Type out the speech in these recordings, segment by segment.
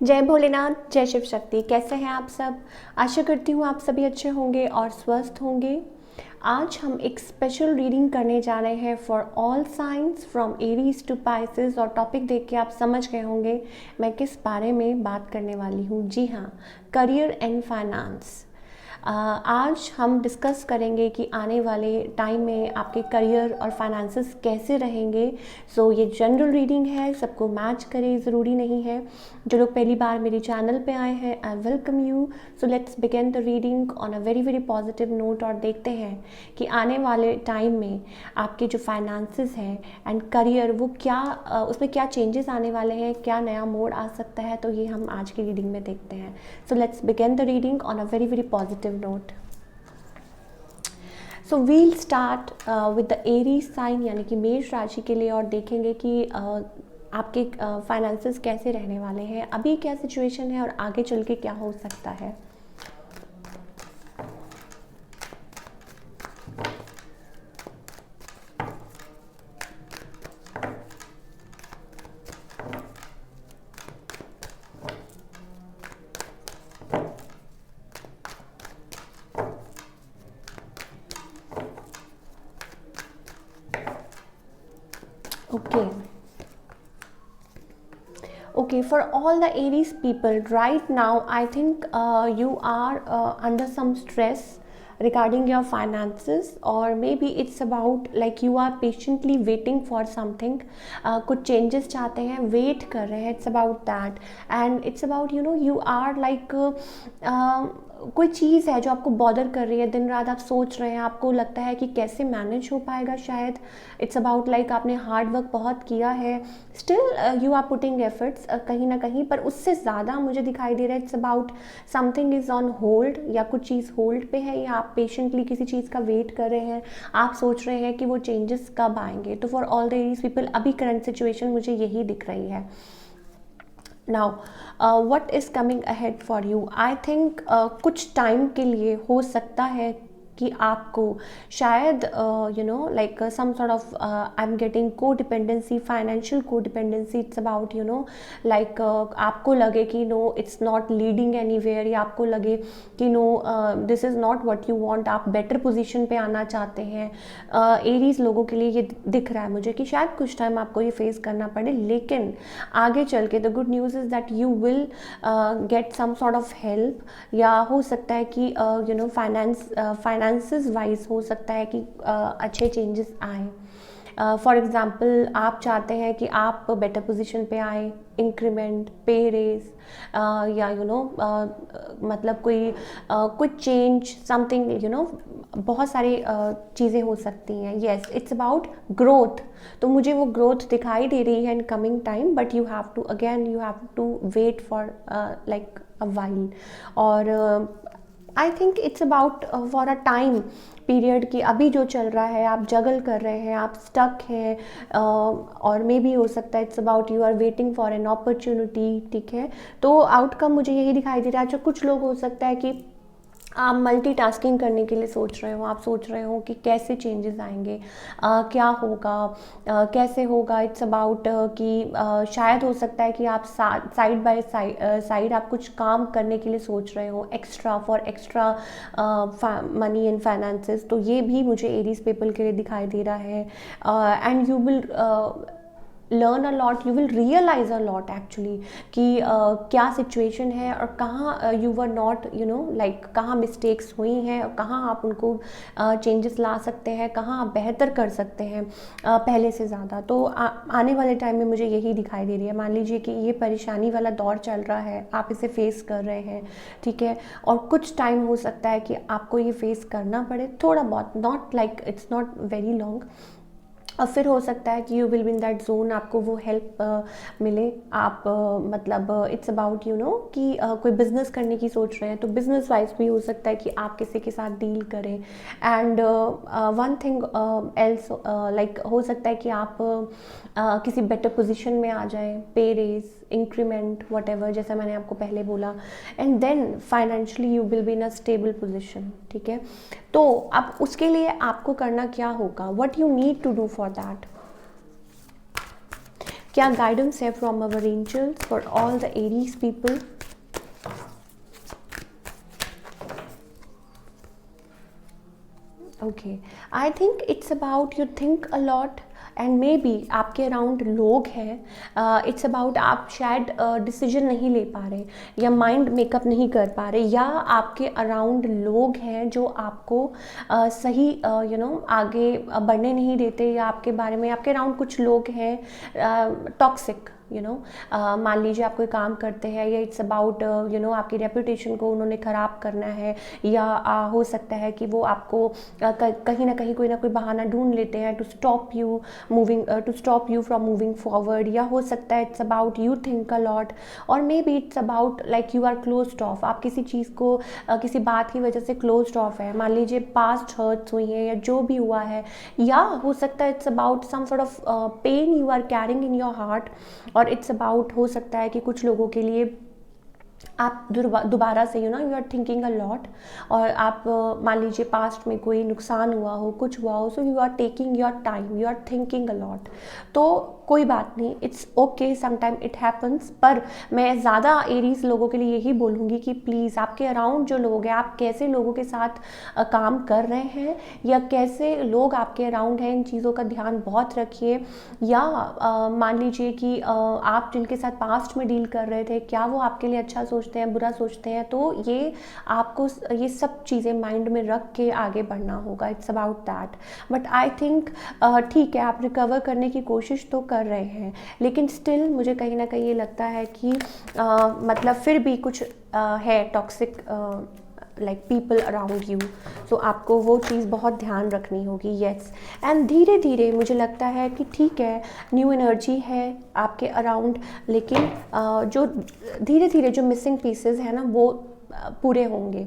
जय भोलेनाथ, जय शिव शक्ति। कैसे हैं आप सब? आशा करती हूँ आप सभी अच्छे होंगे और स्वस्थ होंगे। आज हम एक स्पेशल रीडिंग करने जा रहे हैं for all signs from Aries to Pisces. और टॉपिक देख के आप समझ गए होंगे मैं किस बारे में बात करने वाली हूँ। जी हाँ, करियर एंड फाइनेंस। आज हम डिस्कस करेंगे कि आने वाले टाइम में आपके करियर और फाइनेंसेस कैसे रहेंगे। सो ये जनरल रीडिंग है, सबको मैच करे ज़रूरी नहीं है। जो लोग पहली बार मेरे चैनल पे आए हैं, I welcome you. So let's begin the reading on a very very positive note और देखते हैं कि आने वाले टाइम में आपके जो फाइनेंसेस हैं एंड करियर वो क्या उसमें क्या चेंजेस आने वाले हैं, क्या नया मोड़ आ सकता है। तो ये हम आज की रीडिंग में देखते हैं। So let's begin the reading on a very very positive note. So we'll start with the Aries sign यानी कि मेष राशि के लिए और देखेंगे कि आपके फाइनेंसेस कैसे रहने वाले हैं, अभी क्या सिचुएशन है और आगे चल के क्या हो सकता है। Okay, for all the Aries people right now, I think you are under some stress regarding your finances, or maybe it's about like you are patiently waiting for something. कुछ changes चाहते हैं, wait कर रहे हैं, it's about that. And it's about you are like कोई चीज़ है जो आपको बॉदर कर रही है, दिन रात आप सोच रहे हैं, आपको लगता है कि कैसे मैनेज हो पाएगा शायद। इट्स अबाउट लाइक आपने हार्ड वर्क बहुत किया है, still you are putting efforts कहीं ना कहीं, पर उससे ज़्यादा मुझे दिखाई दे रहा है it's about something is on hold, या कुछ चीज़ होल्ड पे है, या आप पेशेंटली किसी चीज़ का वेट कर रहे हैं। आप सोच रहे हैं कि वो चेंजेस कब आएंगे। तो for all the Aries people अभी करंट सिचुएशन मुझे यही दिख रही है। Now, what is coming ahead for you? I think कुछ टाइम के लिए हो सकता है कि आपको शायद like some sort of I am getting codependency, financial codependency. It's about like आपको लगे कि no it's not leading anywhere, या आपको लगे कि no this is not what you want, आप बेटर पोजीशन पे आना चाहते हैं। एरीज लोगों के लिए ये दिख रहा है मुझे कि शायद कुछ टाइम आपको ये फेस करना पड़े, लेकिन आगे चल के the good news is that you will get some sort of help, या हो सकता है कि फाइनेंसेस वाइज हो सकता है कि अच्छे चेंजेस आए। फॉर एग्ज़ाम्पल आप चाहते हैं कि आप बेटर पोजीशन पे आए, इंक्रीमेंट, पे रेज, या मतलब कोई कुछ चेंज समथिंग, बहुत सारी चीज़ें हो सकती हैं। Yes, it's about growth. तो मुझे वो ग्रोथ दिखाई दे रही है in coming time, but you have to wait for like a while. और I think it's about for a time period कि अभी जो चल रहा है आप जगल कर रहे हैं, आप स्टक हैं, और मे भी हो सकता है it's about you are waiting for an opportunity. ठीक है, तो आउटकम मुझे यही दिखाई दे रहा है। अच्छा, कुछ लोग हो सकता है कि आप मल्टीटास्किंग करने के लिए सोच रहे हो, आप सोच रहे हो कि कैसे चेंजेस आएंगे, क्या होगा, कैसे होगा। इट्स अबाउट कि शायद हो सकता है कि आप साइड बाय साइड आप कुछ काम करने के लिए सोच रहे हो, extra for extra money and finances. तो ये भी मुझे एरीज पीपल के लिए दिखाई दे रहा है। And you will learn a lot, you will realise a lot actually कि क्या सिचुएशन है और कहाँ यू वर नॉट लाइक कहाँ मिस्टेक्स हुई हैं और कहाँ आप उनको चेंजेस ला सकते हैं, कहाँ आप बेहतर कर सकते हैं पहले से ज़्यादा। तो आने वाले टाइम में मुझे यही दिखाई दे रही है। मान लीजिए कि ये परेशानी वाला दौर चल रहा है, आप इसे फेस कर रहे हैं, ठीक है, और कुछ टाइम हो सकता है कि आपको ये फेस करना पड़े, थोड़ा बहुत, not like it's not very long. और फिर हो सकता है कि you will be in that zone, आपको वो हेल्प मिले। आप मतलब इट्स अबाउट कि कोई बिजनेस करने की सोच रहे हैं, तो बिजनेस वाइज भी हो सकता है कि आप किसी के साथ डील करें। And one thing else, like हो सकता है कि आप किसी बेटर पोजीशन में आ जाएं, पे रेज, इंक्रीमेंट, व्हाटएवर, जैसा मैंने आपको पहले बोला। And then financially you will be in a stable position. ठीक है, तो अब उसके लिए आपको करना क्या होगा, what you need to do for that. क्या गाइडेंस है from our angels for all the Aries people? Okay, I think it's about you think a lot and maybe आपके अराउंड लोग हैं, इट्स अबाउट आप शायद decision नहीं ले पा रहे या माइंड मेकअप नहीं कर पा रहे, या आपके अराउंड लोग हैं जो आपको सही आगे बढ़ने नहीं देते, या आपके बारे में आपके अराउंड कुछ लोग हैं टॉक्सिक, मान लीजिए आप कोई काम करते हैं, या इट्स अबाउट आपकी रेपुटेशन को उन्होंने ख़राब करना है, या हो सकता है कि वो आपको कहीं ना कहीं कोई ना कोई बहाना ढूंढ लेते हैं to stop you from moving forward, या हो सकता है it's about you think a lot, और maybe it's about like you are closed off, आप किसी चीज़ को किसी बात की वजह से क्लोज्ड ऑफ है, मान लीजिए पास्ट हर्ट्स हुई हैं या जो भी हुआ है, या हो सकता है it's about some sort of pain you are carrying in your heart, और इट्स अबाउट हो सकता है कि कुछ लोगों के लिए आप दोबारा से you are thinking a lot, और आप मान लीजिए पास्ट में कोई नुकसान हुआ हो, कुछ हुआ हो, so you are taking your time, you are thinking a lot. तो कोई बात नहीं, it's okay, sometime it happens, पर मैं ज़्यादा एरीज लोगों के लिए यही बोलूँगी कि प्लीज़ आपके अराउंड जो लोग हैं, आप कैसे लोगों के साथ काम कर रहे हैं, या कैसे लोग आपके अराउंड हैं, इन चीज़ों का ध्यान बहुत रखिए। या मान लीजिए कि आप जिनके साथ पास्ट में डील कर रहे थे, क्या वो आपके लिए अच्छा सोचते हैं, बुरा सोचते हैं, तो ये आपको ये सब चीज़ें माइंड में रख के आगे बढ़ना होगा। It's about that, but I think ठीक है, आप रिकवर करने की कोशिश तो कर रहे हैं, लेकिन स्टिल मुझे कहीं ना कहीं ये लगता है कि मतलब फिर भी कुछ है toxic like people around you, so आपको वो चीज़ बहुत ध्यान रखनी होगी। येस, एंड धीरे धीरे मुझे लगता है कि ठीक है, न्यू एनर्जी है आपके अराउंड, लेकिन जो धीरे धीरे जो मिसिंग पीसेस है ना, वो पूरे होंगे।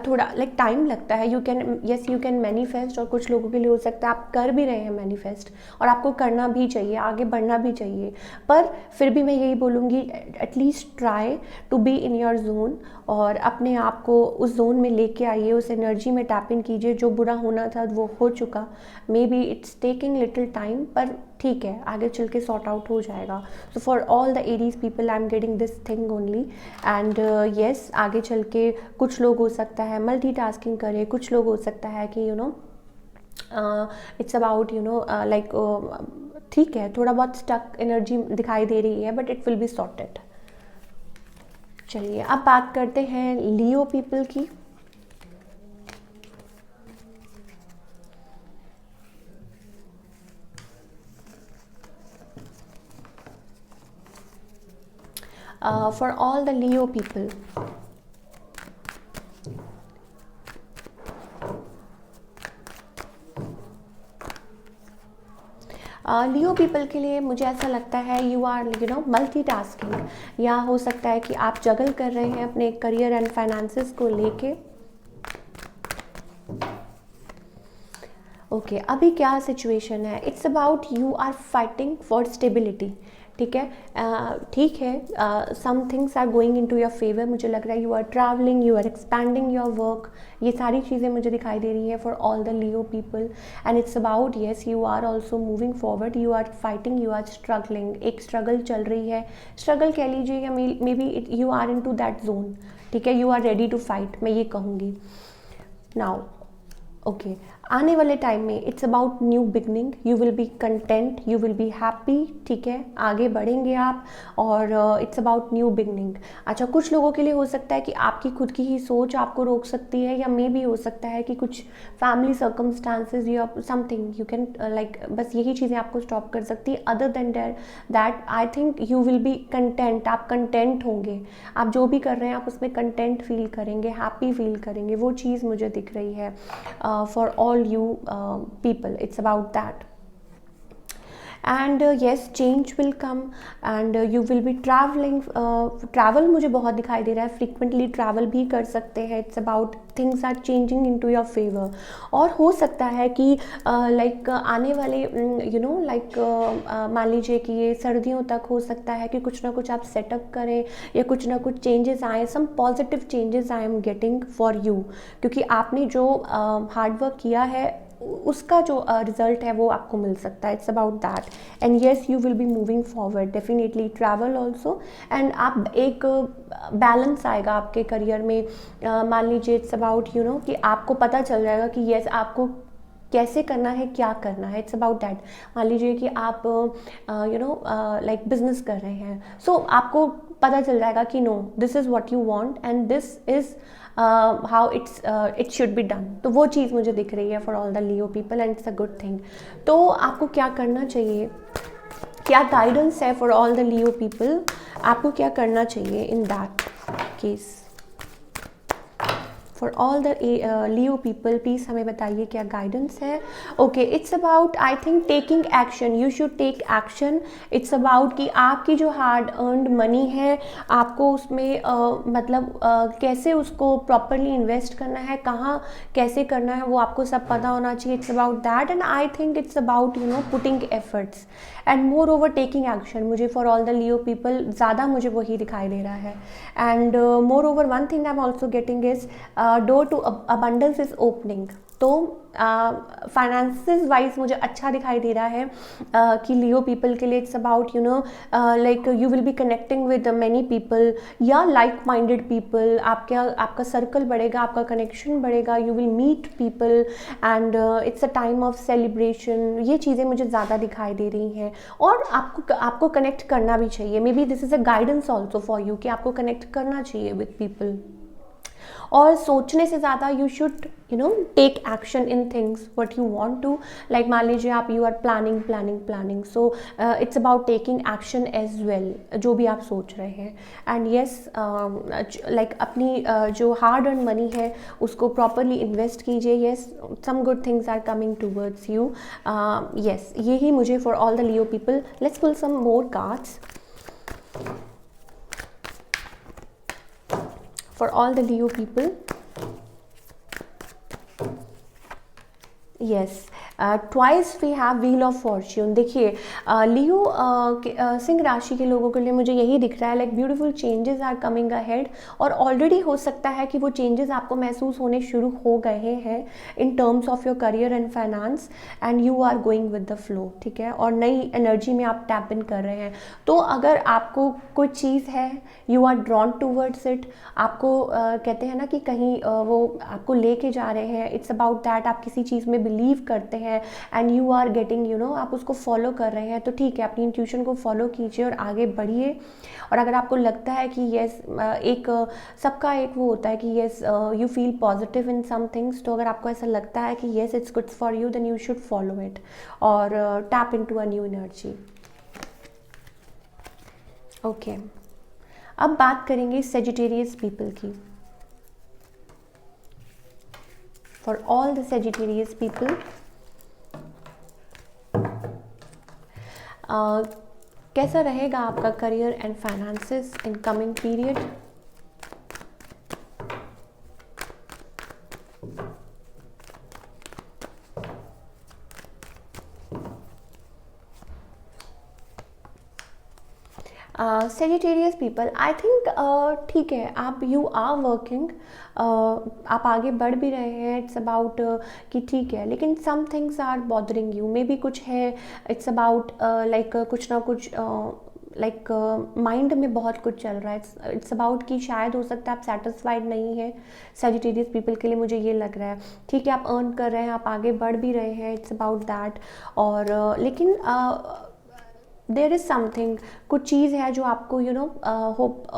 थोड़ा लाइक टाइम लगता है, यू कैन मैनिफेस्ट, और कुछ लोगों के लिए हो सकता है आप कर भी रहे हैं मैनिफेस्ट, और आपको करना भी चाहिए, आगे बढ़ना भी चाहिए, पर फिर भी मैं यही बोलूँगी at least try to be in your zone, और अपने आप को उस जोन में लेके आइए, उस एनर्जी में टैप इन कीजिए। जो बुरा होना था वो हो चुका, may be it's taking little time, पर ठीक है, आगे चल के सॉर्ट आउट हो जाएगा। So for all the Aries people I am getting this thing only, and yes, आगे चल के कुछ लोग हो सकता है मल्टीटास्किंग करे, कुछ लोग हो सकता है कि इट्स अबाउट लाइक ठीक है, थोड़ा बहुत स्टक एनर्जी दिखाई दे रही है, but it will be sorted. चलिए अब बात करते हैं लियो पीपल की। For all the Leo people, Leo people के लिए मुझे ऐसा लगता है यू आर मल्टीटास्किंग, या हो सकता है कि आप जगल कर रहे हैं अपने करियर एंड फाइनेंसेस को लेके। ओके, अभी क्या सिचुएशन है, it's about you are fighting for stability, ठीक है, ठीक है, some things are going into your favour, मुझे लग रहा है you are travelling, you are expanding your work, ये सारी चीज़ें मुझे दिखाई दे रही है for all the Leo people, and it's about yes, you are also moving forward, you are fighting, you are struggling, एक स्ट्रगल चल रही है, स्ट्रगल कह लीजिए, या maybe you are into that zone, ठीक है, you are ready to fight, मैं ये कहूँगी। नाउ ओके, आने वाले टाइम में it's about new beginning, you will be content, you will be happy, ठीक है, आगे बढ़ेंगे आप, और इट्स अबाउट न्यू बिगनिंग। अच्छा, कुछ लोगों के लिए हो सकता है कि आपकी खुद की ही सोच आपको रोक सकती है, या मे भी हो सकता है कि कुछ फैमिली सर्कमस्टांसेस या समथिंग यू कैन लाइक, बस यही चीज़ें आपको स्टॉप कर सकती है। Other than that I think you will be content, आप कंटेंट होंगे, आप जो भी कर रहे हैं आप उसमें कंटेंट फील करेंगे, हैप्पी फील करेंगे, वो चीज़ मुझे दिख रही है for all you people, it's about that, and yes, change will come, and you will be traveling, travel मुझे बहुत दिखाई दे रहा है, frequently travel भी कर सकते हैं, it's about things are changing into your favor, और हो सकता है कि like आने वाले like मान लीजिए कि ये सर्दियों तक हो सकता है कि कुछ ना कुछ आप सेटअप करें, या कुछ ना कुछ चेंजेस आए, some positive changes I am getting for you, क्योंकि आपने जो हार्ड वर्क किया है उसका जो रिजल्ट है वो आपको मिल सकता है. It's about that. And yes, you will be moving forward definitely, travel also. And आप एक बैलेंस आएगा आपके करियर में. मान लीजिए इट्स अबाउट कि आपको पता चल जाएगा कि येस आपको कैसे करना है, क्या करना है. It's about that. मान लीजिए कि आप लाइक बिजनेस कर रहे हैं, सो आपको पता चल जाएगा कि no, this is what you want and this is how it should be done. तो वो चीज़ मुझे दिख रही है for all the Leo people and it's a good thing. तो आपको क्या करना चाहिए, क्या गाइडेंस है for all the Leo people, आपको क्या करना चाहिए in that case. For all the Leo people please हमें बताइए क्या गाइडेंस है. Okay, it's about I think taking action. You should take action. It's about कि आपकी जो हार्ड अर्नड मनी है आपको उसमें कैसे उसको प्रॉपरली इन्वेस्ट करना है, कहाँ कैसे करना है, वो आपको सब पता होना चाहिए. It's about that. And I think it's about putting efforts and moreover taking action. मुझे for all the Leo people ज़्यादा मुझे वही दिखाई दे रहा है. And moreover one thing I am also getting is door to abundance is opening. तो finances wise मुझे अच्छा दिखाई दे रहा है कि लियो पीपल के लिए it's about like you will be connecting with many people या लाइक माइंडेड पीपल. आपका सर्कल बढ़ेगा, आपका कनेक्शन बढ़ेगा, you will meet people and it's a time of celebration. ये चीज़ें मुझे ज़्यादा दिखाई दे रही हैं और आपको कनेक्ट करना भी चाहिए. May be this is a guidance also for you कि आपको कनेक्ट करना चाहिए विद पीपल. और सोचने से ज़्यादा you should take action in things what you want to. Like मान लीजिए आप you are planning so it's about taking action as well, जो भी आप सोच रहे हैं. एंड येस, लाइक अपनी जो हार्ड अर्न मनी है उसको प्रॉपरली इन्वेस्ट कीजिए. Yes, some good things are coming towards you. Yes, यही मुझे for all the Leo people. Let's pull some more cards for all the Leo people. Yes, twice we have wheel of fortune. देखिए Leo Singh राशि के लोगों के लिए मुझे यही दिख रहा है like beautiful changes are coming ahead. और ऑलरेडी हो सकता है कि वो चेंजेस आपको महसूस होने शुरू हो गए हैं in terms of your career and finance and you are going with the flow. ठीक है, और नई एनर्जी में आप टैप इन कर रहे हैं. तो अगर आपको कोई चीज़ है, you are drawn towards it. आपको कहते हैं ना कि कहीं वो आपको लेके जा रहे हैं. It's about that. आप किसी चीज़ में बिलीव करते हैं एंड यू आर गेटिंग आप उसको फॉलो कर रहे हैं. तो ठीक है, अपनी इंट्यूशन को फॉलो कीजिए और आगे बढ़िए. और अगर आपको लगता है कि येस, एक सबका एक वो होता है कि yes you feel positive in some things. तो अगर आपको ऐसा लगता है कि yes it's good for you, then you should follow it और tap into a new energy. Okay, अब बात करेंगे सेजिटेरियस पीपल की. For all the Sagittarius people, कैसा रहेगा आपका career and finances in coming period. Sagittarius people, I think ठीक है, आप यू आर वर्किंग, आप आगे बढ़ भी रहे हैं. इट्स अबाउट कि ठीक है, लेकिन some things are bothering you. Maybe कुछ है. इट्स अबाउट लाइक कुछ ना कुछ लाइक माइंड में बहुत कुछ चल रहा है. इट्स अबाउट कि शायद हो सकता है आप सेटिस्फाइड नहीं है. सेजिटेरियस पीपल के लिए मुझे ये लग रहा है. ठीक है, आप अर्न कर रहे हैं, आप आगे बढ़ भी रहे हैं. It's about that. और लेकिन देयर इज़ समथिंग, कुछ चीज़ है जो आपको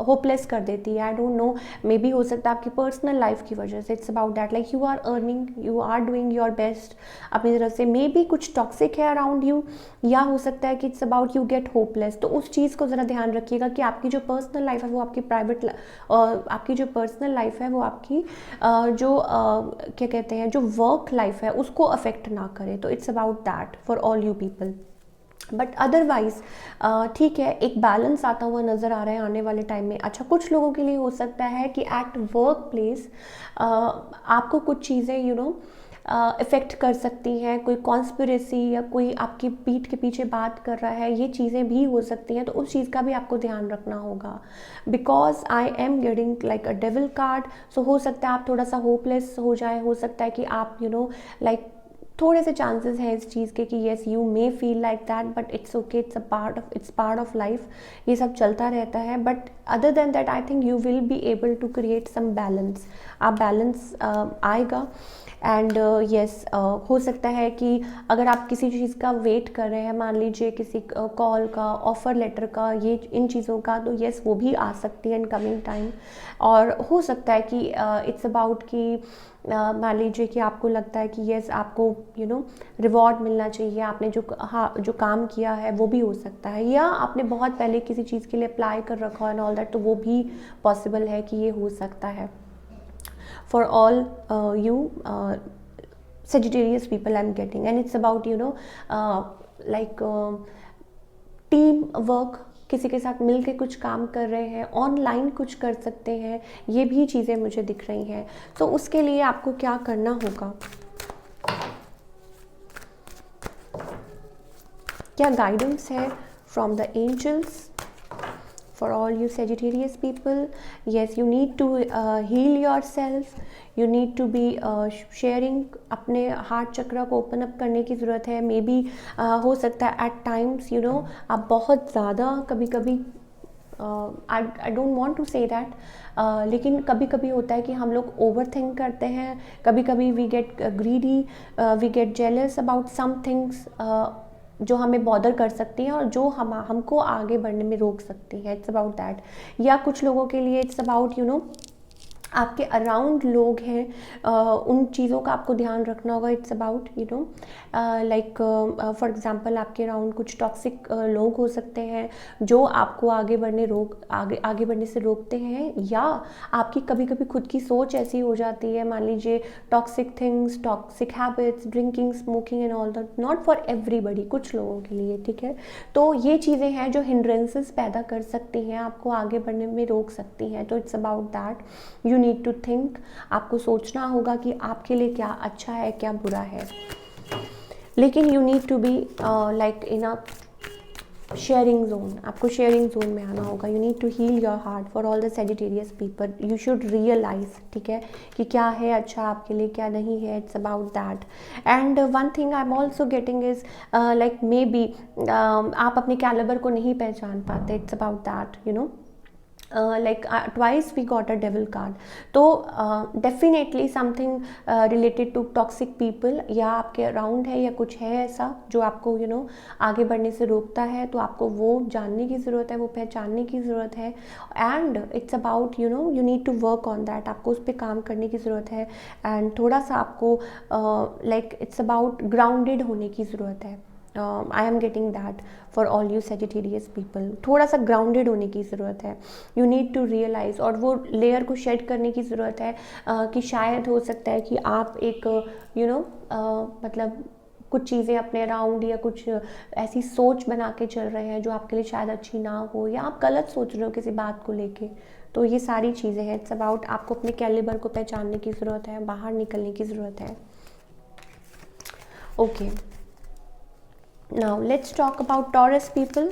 होपलेस कर देती है. I don't know, maybe हो सकता है आपकी पर्सनल लाइफ की वजह से. It's about that like you are earning, you are doing your best अपनी तरफ से. मे बी कुछ टॉक्सिक है अराउंड यू, या हो सकता है कि it's about you get hopeless. तो उस चीज़ को ज़रा ध्यान रखिएगा कि आपकी जो पर्सनल लाइफ है वो आपकी प्राइवेट, आपकी जो पर्सनल लाइफ है वो आपकी क्या कहते हैं, जो वर्क लाइफ है उसको अफेक्ट ना करे. तो it's about that for all you people. But otherwise ठीक है, एक बैलेंस आता हुआ नज़र आ रहा है आने वाले टाइम में. अच्छा, कुछ लोगों के लिए हो सकता है कि एट वर्क प्लेस आपको कुछ चीज़ें इफ़ेक्ट कर सकती हैं. कोई कॉन्स्पिरेसी या कोई आपकी पीठ के पीछे बात कर रहा है, ये चीज़ें भी हो सकती हैं. तो उस चीज़ का भी आपको ध्यान रखना होगा. Because I am getting like a devil card. So हो सकता है आप थोड़ा सा होपलेस हो जाए. हो सकता है कि आप लाइक थोड़े से चांसेस हैं इस चीज़ के कि yes you may feel like that, but it's okay, it's part of life, ये सब चलता रहता है. But other than that I think you will be able to create some balance. आप बैलेंस आएगा. एंड येस हो सकता है कि अगर आप किसी चीज़ का वेट कर रहे हैं, मान लीजिए किसी कॉल का, ऑफ़र लेटर का, ये इन चीज़ों का, तो येस वो भी आ सकती है इन कमिंग टाइम. और हो सकता है कि इट्स अबाउट कि मान लीजिए कि आपको लगता है कि येस आपको रिवॉर्ड मिलना चाहिए, आपने जो काम किया है वो भी हो सकता है, या आपने बहुत पहले किसी चीज़ के लिए अप्लाई कर रखा है एंड ऑल दैट, तो वो भी पॉसिबल है कि ये हो सकता है. For all you Sagittarius people I'm getting, and it's about like team work, किसी के साथ मिल के कुछ काम कर रहे हैं, ऑनलाइन कुछ कर सकते हैं, ये भी चीज़ें मुझे दिख रही हैं. तो उसके लिए आपको क्या करना होगा, क्या गाइडेंस है from the angels for all you Sagittarius people? Yes, you need to heal yourself. You need to be sharing. अपने हार्ट चक्र को ओपन अप करने की ज़रूरत है. मे बी हो सकता है एट टाइम्स आप बहुत ज़्यादा कभी कभी I don't want to say that, लेकिन कभी कभी होता है कि हम लोग ओवर थिंक करते हैं. कभी कभी we get greedy, we get jealous about some things जो हमें बॉदर कर सकती हैं और जो हमको आगे बढ़ने में रोक सकती हैं. It's about that. या कुछ लोगों के लिए इट्स अबाउट आपके अराउंड लोग हैं, उन चीज़ों का आपको ध्यान रखना होगा. It's about like for example आपके अराउंड कुछ टॉक्सिक लोग हो सकते हैं जो आपको आगे बढ़ने से रोकते हैं, या आपकी कभी कभी खुद की सोच ऐसी हो जाती है. मान लीजिए toxic things, toxic habits, drinking, smoking and all that, not for everybody, कुछ लोगों के लिए. ठीक है, तो ये चीज़ें हैं जो हिंड्रेंसेस पैदा कर सकती हैं, आपको आगे बढ़ने में रोक सकती हैं. तो it's about that. You need to think. आपको सोचना होगा कि आपके लिए क्या अच्छा है, क्या बुरा है. लेकिन you need to be like in a sharing zone. आपको शेयरिंग जोन में आना होगा. You need to heal your heart for all the Sagittarius people. You should realise, ठीक है, कि क्या है अच्छा आपके लिए, क्या नहीं है. It's about that. And one thing I am also getting is like maybe आप अपने कैलिबर को नहीं पहचान पाते. It's about that. Like twice we got a devil card. तो definitely something related to toxic people या आपके around है या कुछ है ऐसा जो आपको आगे बढ़ने से रोकता है. तो आपको वो जानने की ज़रूरत है, वो पहचानने की ज़रूरत है. And it's about you need to work on that. आपको उस पर काम करने की ज़रूरत है. एंड थोड़ा सा आपको लाइक इट्स अबाउट ग्राउंडेड होने की ज़रूरत है. I am getting that for all you Sagittarius people. थोड़ा सा ग्राउंडेड होने की ज़रूरत है. यू नीड टू रियलाइज़, और वो लेयर को शेड करने की ज़रूरत है कि शायद हो सकता है कि आप एक मतलब कुछ चीज़ें अपने अराउंड या कुछ ऐसी सोच बना के चल रहे हैं जो आपके लिए शायद अच्छी ना हो, या आप गलत सोच रहे हो किसी बात को लेके. तो ये सारी चीज़ें हैं. इट्स अबाउट आपको अपने कैलिबर को पहचानने की ज़रूरत है, बाहर निकलने की ज़रूरत है. Okay, now let's talk about Taurus people.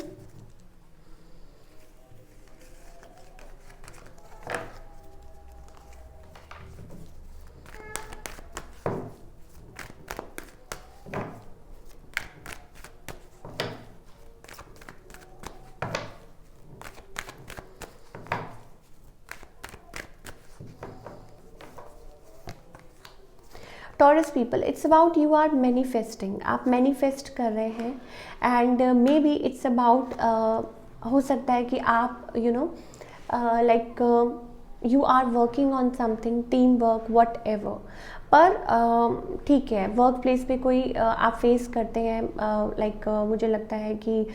Taurus people, it's about you are manifesting. आप मैनिफेस्ट कर रहे हैं. And maybe it's about हो सकता है कि आप like you are working on something, team work, whatever. पर ठीक है, वर्क प्लेस पे कोई आप फेस करते हैं, लाइक मुझे लगता है कि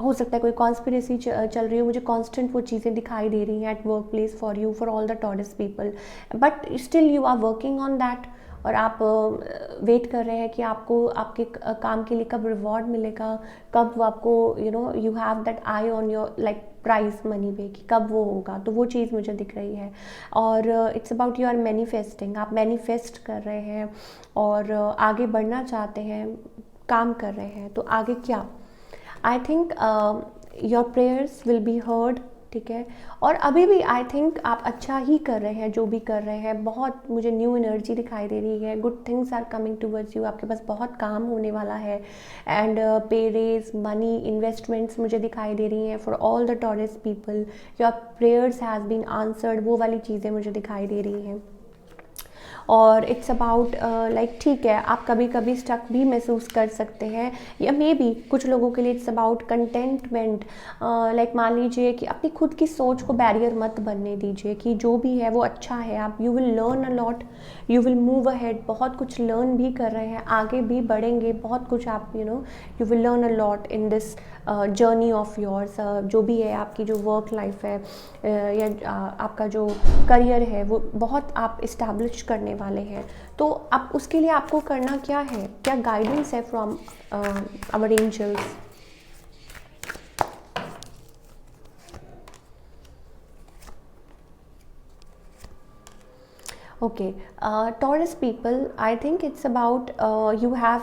हो सकता है कोई कॉन्स्पिरेसी चल रही हो. मुझे कांस्टेंट वो चीज़ें दिखाई दे रही हैं at work place for you, for all the Taurus people. But still you are working on that. और आप वेट कर रहे हैं कि आपको आपके काम के लिए कब रिवॉर्ड मिलेगा, कब वो आपको you have that eye on your like prize money पे, कि कब वो होगा. तो वो चीज़ मुझे दिख रही है. और it's about you are manifesting. आप मैनिफेस्ट कर रहे हैं और आगे बढ़ना चाहते हैं, काम कर रहे हैं. तो आगे क्या, I think your prayers will be heard. ठीक है। और अभी भी आई थिंक आप अच्छा ही कर रहे हैं जो भी कर रहे हैं। बहुत मुझे न्यू एनर्जी दिखाई दे रही है, good things are coming towards you, आपके पास बहुत काम होने वाला है। एंड पे रेज, मनी, इन्वेस्टमेंट्स मुझे दिखाई दे रही हैं for all the Taurus people. Your prayers has been answered, वो वाली चीज़ें मुझे दिखाई दे रही हैं। और इट्स अबाउट लाइक ठीक है, आप कभी कभी स्टक भी महसूस कर सकते हैं, या मे बी कुछ लोगों के लिए इट्स अबाउट कंटेंटमेंट। लाइक मान लीजिए कि अपनी खुद की सोच को बैरियर मत बनने दीजिए कि जो भी है वो अच्छा है। आप you will learn a lot, you will move ahead, बहुत कुछ लर्न भी कर रहे हैं, आगे भी बढ़ेंगे, बहुत कुछ आप you will learn a lot in this journey of yours. जो भी है आपकी जो वर्क लाइफ है या आपका जो करियर है वो बहुत आप इस्टेब्लिश करने वाले हैं। तो अब उसके लिए आपको करना क्या है, क्या गाइडेंस है from our angels. Okay, Taurus people, I think it's about you have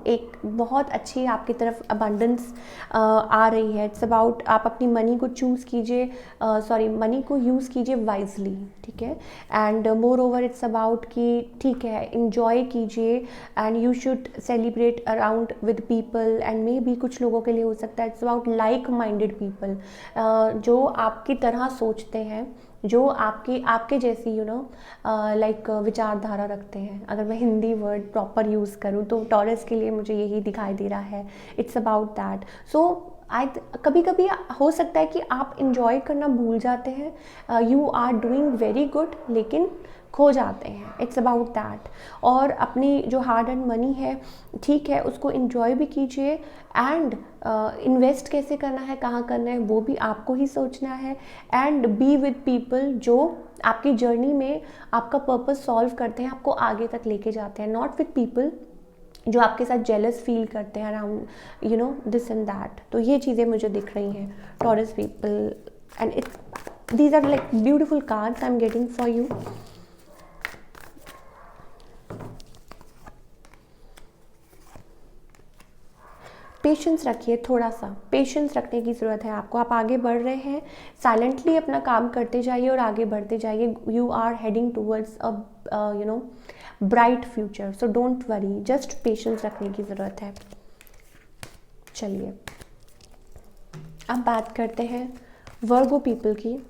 एक बहुत अच्छी आपकी तरफ अबंडेंस आ रही है। इट्स अबाउट आप अपनी मनी को चूज़ कीजिए, सॉरी मनी को यूज़ कीजिए वाइजली, ठीक है। And more over it's about कि ठीक है, इन्जॉय कीजिए and you should celebrate around with people. And maybe कुछ लोगों के लिए हो सकता है it's about like minded people, जो आपकी तरह सोचते हैं, जो आपके जैसी लाइक विचारधारा रखते हैं। अगर मैं हिंदी वर्ड प्रॉपर यूज़ करूँ तो टॉरस के लिए मुझे यही दिखाई दे रहा है। It's about that. सो कभी कभी हो सकता है कि आप इंजॉय करना भूल जाते हैं, you are doing very good लेकिन खो जाते हैं। It's about that. और अपनी जो हार्ड एंड मनी है, ठीक है, उसको इंजॉय भी कीजिए। एंड इन्वेस्ट कैसे करना है, कहाँ करना है, वो भी आपको ही सोचना है। एंड बी विद पीपल जो आपकी जर्नी में आपका पर्पस सॉल्व करते हैं, आपको आगे तक लेके जाते हैं। नॉट विद पीपल जो आपके साथ जेलस फील करते हैं अराउंड दिस एंड दैट। तो ये चीज़ें मुझे दिख रही हैं Taurus people. And it these are like beautiful cards I am getting for you. Patience रखिए, थोड़ा सा पेशेंस रखने की ज़रूरत है आपको। आप आगे बढ़ रहे हैं, साइलेंटली अपना काम करते जाइए और आगे बढ़ते जाइए। You are heading towards a bright future, so don't worry, just patience रखने की ज़रूरत है। चलिए अब बात करते हैं वर्गो पीपल की।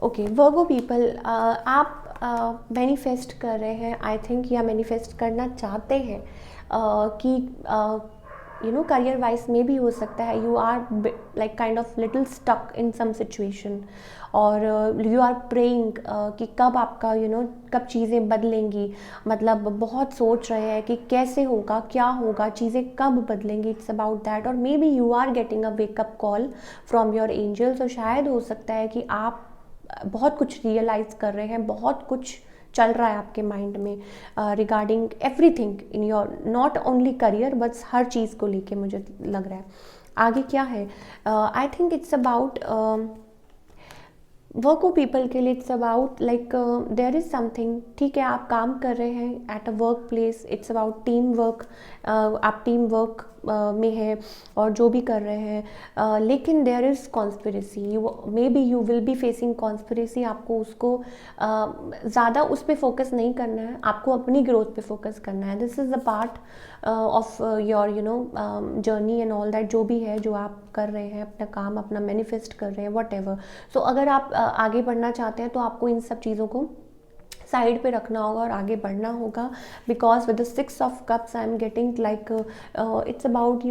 ओके, वर्गो पीपल, आप मैनिफेस्ट कर रहे हैं आई थिंक, या मैनिफेस्ट करना चाहते हैं कि करियर वाइज में भी हो सकता है you are like kind of little stuck in some situation, और यू आर प्रेइंग कि कब आपका कब चीज़ें बदलेंगी। मतलब बहुत सोच रहे हैं कि कैसे होगा, क्या होगा, चीज़ें कब बदलेंगी। It's about that. और maybe you are getting a wake up call from your angels. और शायद हो सकता है कि आप बहुत कुछ रियलाइज़ कर रहे हैं, बहुत कुछ चल रहा है आपके माइंड में regarding everything in your not only career but हर चीज़ को लेके मुझे लग रहा है। आगे क्या है, I think it's about Virgo people के लिए it's about like there is something, ठीक है, आप काम कर रहे हैं at a work place, it's about team work, आप टीम वर्क में है और जो भी कर रहे हैं, लेकिन there is conspiracy, you maybe you will be facing conspiracy. आपको उसको ज़्यादा उस पर फोकस नहीं करना है, आपको अपनी ग्रोथ पे फोकस करना है। This is the part of your journey and all that, जो भी है जो आप कर रहे हैं, अपना काम अपना मैनिफेस्ट कर रहे हैं, वट एवर। सो अगर आप आगे बढ़ना चाहते हैं तो आपको इन सब चीज़ों को साइड पे रखना होगा और आगे बढ़ना होगा। Because with the 6 of cups I am getting like it's about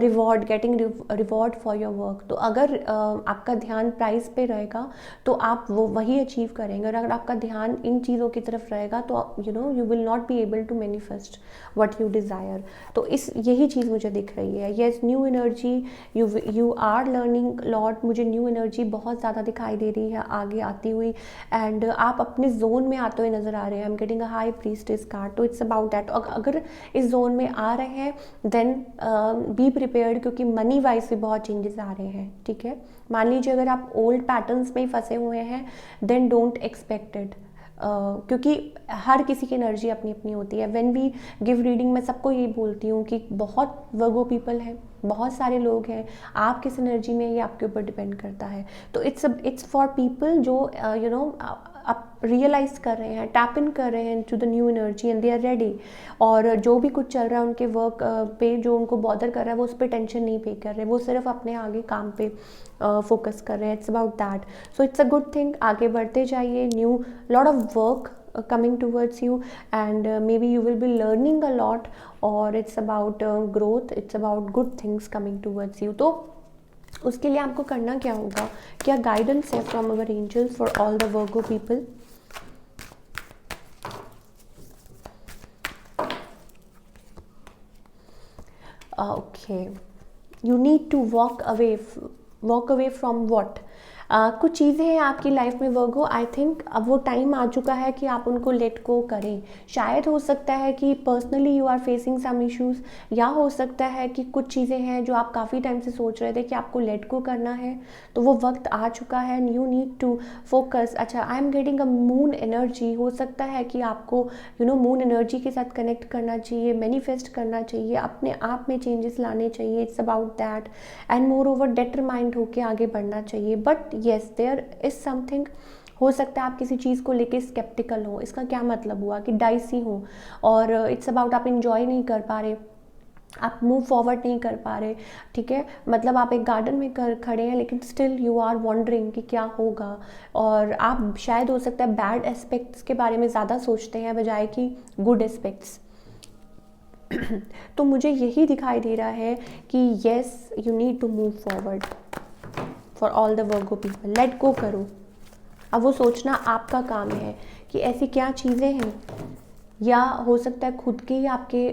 reward, getting reward for your work. तो अगर आपका ध्यान प्राइस पे रहेगा तो आप वो वही अचीव करेंगे, और अगर आपका ध्यान इन चीज़ों की तरफ रहेगा तो you will not be able to manifest what you desire. तो यही चीज़ मुझे दिख रही है। Yes, new energy, you are learning lot. मुझे न्यू एनर्जी बहुत ज़्यादा दिखाई दे रही है आगे आती हुई, एंड आप अपने जोन जोन में आते हुए नजर आ रहे हैं, आई am getting a high priestess card, तो इट्स अबाउट दैट। अगर इस जोन में आ रहे हैं देन बी प्रिपेयर्ड, क्योंकि मनी वाइज भी बहुत चेंजेस आ रहे हैं, ठीक है। मान लीजिए अगर आप ओल्ड पैटर्न्स में ही फंसे हुए हैं देन डोंट एक्सपेक्ट इट, क्योंकि हर किसी की एनर्जी अपनी अपनी होती है। व्हेन वी गिव रीडिंग मैं सबको यही बोलती हूँ कि बहुत वर्गो पीपल हैं, बहुत सारे लोग हैं, आप किस एनर्जी में ये आपके ऊपर डिपेंड करता है। तो इट्स फॉर पीपल जो यू नो आप रियलाइज कर रहे हैं, टैप इन कर रहे हैं to the new energy and they are ready. और जो भी कुछ चल रहा है उनके वर्क पे जो उनको बॉदर कर रहा है वो उस पर टेंशन नहीं पे कर रहे, वो सिर्फ अपने आगे काम पे फोकस कर रहे हैं। It's about that, so it's a good thing. आगे बढ़ते जाइए, new lot of work coming towards you, and maybe you will be learning a lot, or it's about growth, it's about good things coming towards you। तो उसके लिए आपको करना क्या होगा, क्या गाइडेंस है from our angels for all the Virgo people. Okay, you need to walk away from what. कुछ चीज़ें हैं आपकी लाइफ में वर्गो, आई थिंक अब वो टाइम आ चुका है कि आप उनको लेट गो करें। शायद हो सकता है कि personally you are facing some issues, या हो सकता है कि कुछ चीज़ें हैं जो आप काफ़ी टाइम से सोच रहे थे कि आपको लेट गो करना है, तो वो वक्त आ चुका है and you need to focus. अच्छा, I am getting a moon energy, हो सकता है कि आपको मून एनर्जी के साथ कनेक्ट करना चाहिए, मैनिफेस्ट करना चाहिए, अपने आप में चेंजेस लाने चाहिए। It's about that, and moreover determined होकर आगे बढ़ना चाहिए। But yes, there is something, हो सकता है आप किसी चीज़ को लेके स्केप्टिकल हो। इसका क्या मतलब हुआ कि डाइसी हो, और इट्स अबाउट आप इंजॉय नहीं कर पा रहे, आप मूव फॉरवर्ड नहीं कर पा रहे, ठीक है। मतलब आप एक गार्डन में खड़े हैं लेकिन स्टिल यू आर वॉन्डरिंग कि क्या होगा, और आप शायद हो सकता है बैड एस्पेक्ट्स के बारे में ज़्यादा सोचते हैं बजाय कि गुड एस्पेक्ट्स। तो मुझे यही दिखाई दे रहा है कि yes, you need to move forward for all the Virgo people. Let go करो। अब वो सोचना आपका काम है कि ऐसी क्या चीज़ें हैं, या हो सकता है खुद की आपके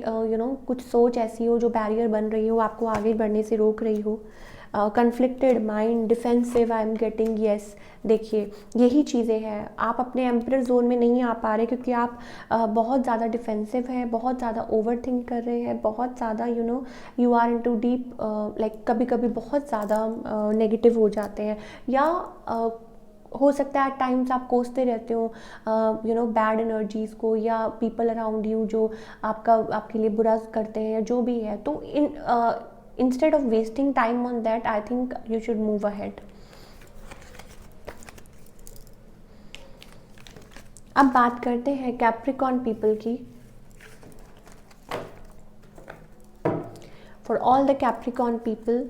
कुछ सोच ऐसी हो जो बैरियर बन रही हो, आपको आगे बढ़ने से रोक रही हो। Conflicted mind, defensive, I am getting, yes. देखिए यही चीज़ें हैं, आप अपने एम्परर जोन में नहीं आ पा रहे क्योंकि आप बहुत ज़्यादा डिफेंसिव हैं, बहुत ज़्यादा ओवर थिंक कर रहे हैं, बहुत ज़्यादा you are into deep, like कभी कभी बहुत ज़्यादा नेगेटिव हो जाते हैं, या हो सकता है एट टाइम्स आप कोसते रहते हो बैड एनर्जीज़ को, या पीपल अराउंड यू जो आपके लिए बुरा करते हैं, या जो भी है। तो instead of wasting time on that, I think you should move ahead. अब बात करते हैं कैप्रिकॉर्न पीपल की। For all the Capricorn people,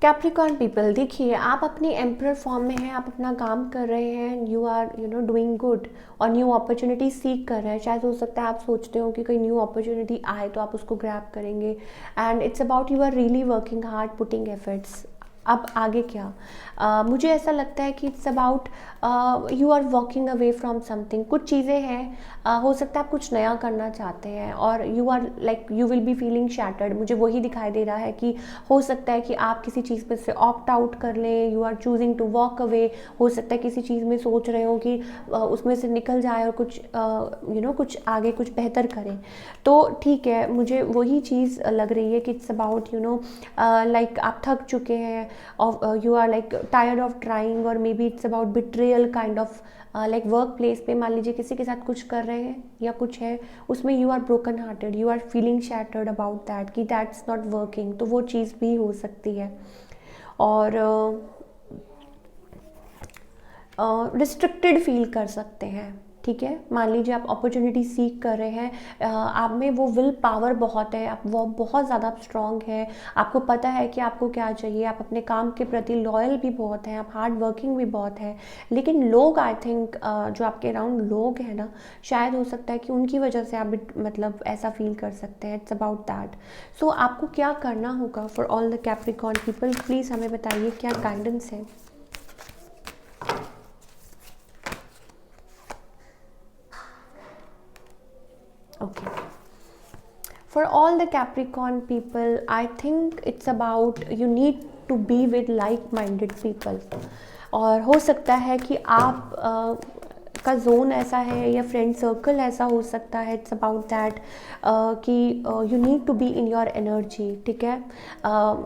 Capricorn people, देखिए आप अपनी एम्परर फॉर्म में हैं, आप अपना काम कर रहे हैं, यू आर डूइंग गुड, और न्यू अपॉर्चुनिटी सीख कर रहे हैं। शायद हो सकता है आप सोचते हो कि कोई न्यू अपॉर्चुनिटी आए तो आप उसको ग्रैब करेंगे, and it's about you are really working hard, putting efforts. अब आगे क्या, मुझे ऐसा लगता है कि it's about you are walking away from something. कुछ चीज़ें हैं, हो सकता है आप कुछ नया करना चाहते हैं, और you are like you will be feeling shattered. मुझे वही दिखाई दे रहा है कि हो सकता है कि आप किसी चीज़ में से ऑप्ट आउट कर लें, you are choosing to walk away. हो सकता है किसी चीज़ में सोच रहे हो कि उसमें से निकल जाए और कुछ कुछ आगे कुछ बेहतर करें। तो ठीक है, मुझे वही चीज़ लग रही है कि इट्स अबाउट लाइक आप थक चुके हैं, और you are like tired of trying, और maybe it's about betrayal kind of, like work place पे मान लीजिए किसी के साथ कुछ कर रहे हैं या कुछ है, उसमें you are broken hearted, you are feeling shattered about that कि दैट्स नॉट वर्किंग। तो वो चीज़ भी हो सकती है। और रिस्ट्रिक्टेड फील कर सकते हैं, ठीक है। मान लीजिए आप अपॉर्चुनिटी सीख कर रहे हैं, आप में वो विल पावर बहुत है, आप वो बहुत ज़्यादा स्ट्रॉन्ग है, आपको पता है कि आपको क्या चाहिए, आप अपने काम के प्रति लॉयल भी बहुत हैं, आप हार्ड वर्किंग भी बहुत है। लेकिन लोग, आई थिंक जो आपके अराउंड लोग हैं ना, शायद हो सकता है कि उनकी वजह से आप मतलब ऐसा फील कर सकते हैं। It's about that. सो आपको क्या करना होगा for all the Capricorn people, please हमें बताइए क्या गाइडेंस है। Okay, For all the Capricorn people, I think it's about you need to be with like-minded people. और हो सकता है कि आप का जोन ऐसा है या फ्रेंड सर्कल ऐसा हो सकता है, इट्स अबाउट दैट कि you need to be in your energy, ठीक है।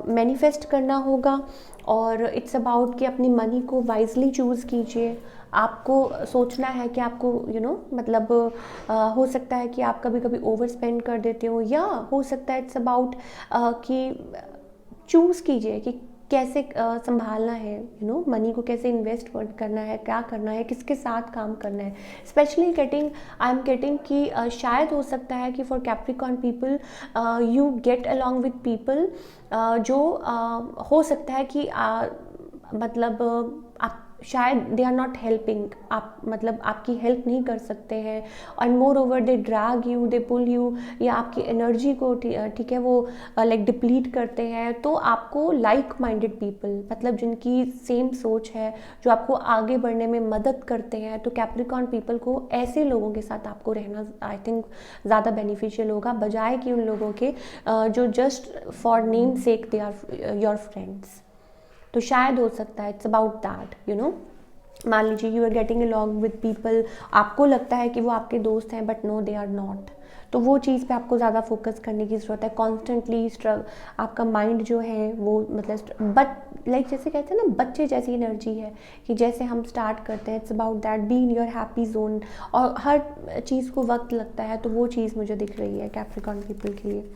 मैनिफेस्ट करना होगा और इट्स अबाउट कि अपनी मनी को वाइजली चूज़ कीजिए। आपको सोचना है कि आपको मतलब हो सकता है कि आप कभी कभी ओवर स्पेंड कर देते हो, या हो सकता है इट्स अबाउट कि चूज़ कीजिए कि कैसे संभालना है, मनी को कैसे इन्वेस्ट करना है, क्या करना है, किसके साथ काम करना है। स्पेशली आई एम गेटिंग कि शायद हो सकता है कि for Capricorn people you get along with people जो हो सकता है कि मतलब आप शायद दे आर नॉट हेल्पिंग, आप मतलब आपकी हेल्प नहीं कर सकते हैं, और moreover they drag you, they pull you, या आपकी एनर्जी को ठीक है वो लाइक डिप्लीट करते हैं। तो आपको लाइक माइंडेड पीपल, मतलब जिनकी सेम सोच है, जो आपको आगे बढ़ने में मदद करते हैं, तो कैप्रिकॉर्न पीपल को ऐसे लोगों के साथ आपको रहना आई थिंक ज़्यादा बेनिफिशियल होगा, बजाय कि उन लोगों के जो just for name sake they are your friends. तो शायद हो सकता है इट्स अबाउट दैट, मान लीजिए you are getting along with people, आपको लगता है कि वो आपके दोस्त हैं but no they are not. तो वो चीज़ पे आपको ज़्यादा फोकस करने की ज़रूरत है। कॉन्स्टेंटली आपका माइंड जो है वो मतलब बट लाइक जैसे कहते हैं ना, बच्चे जैसी एनर्जी है कि जैसे हम स्टार्ट करते हैं, it's about that B in your happy zone, और हर चीज़ को वक्त लगता है। तो वो चीज़ मुझे दिख रही है कैप्रिकॉर्न पीपल के लिए।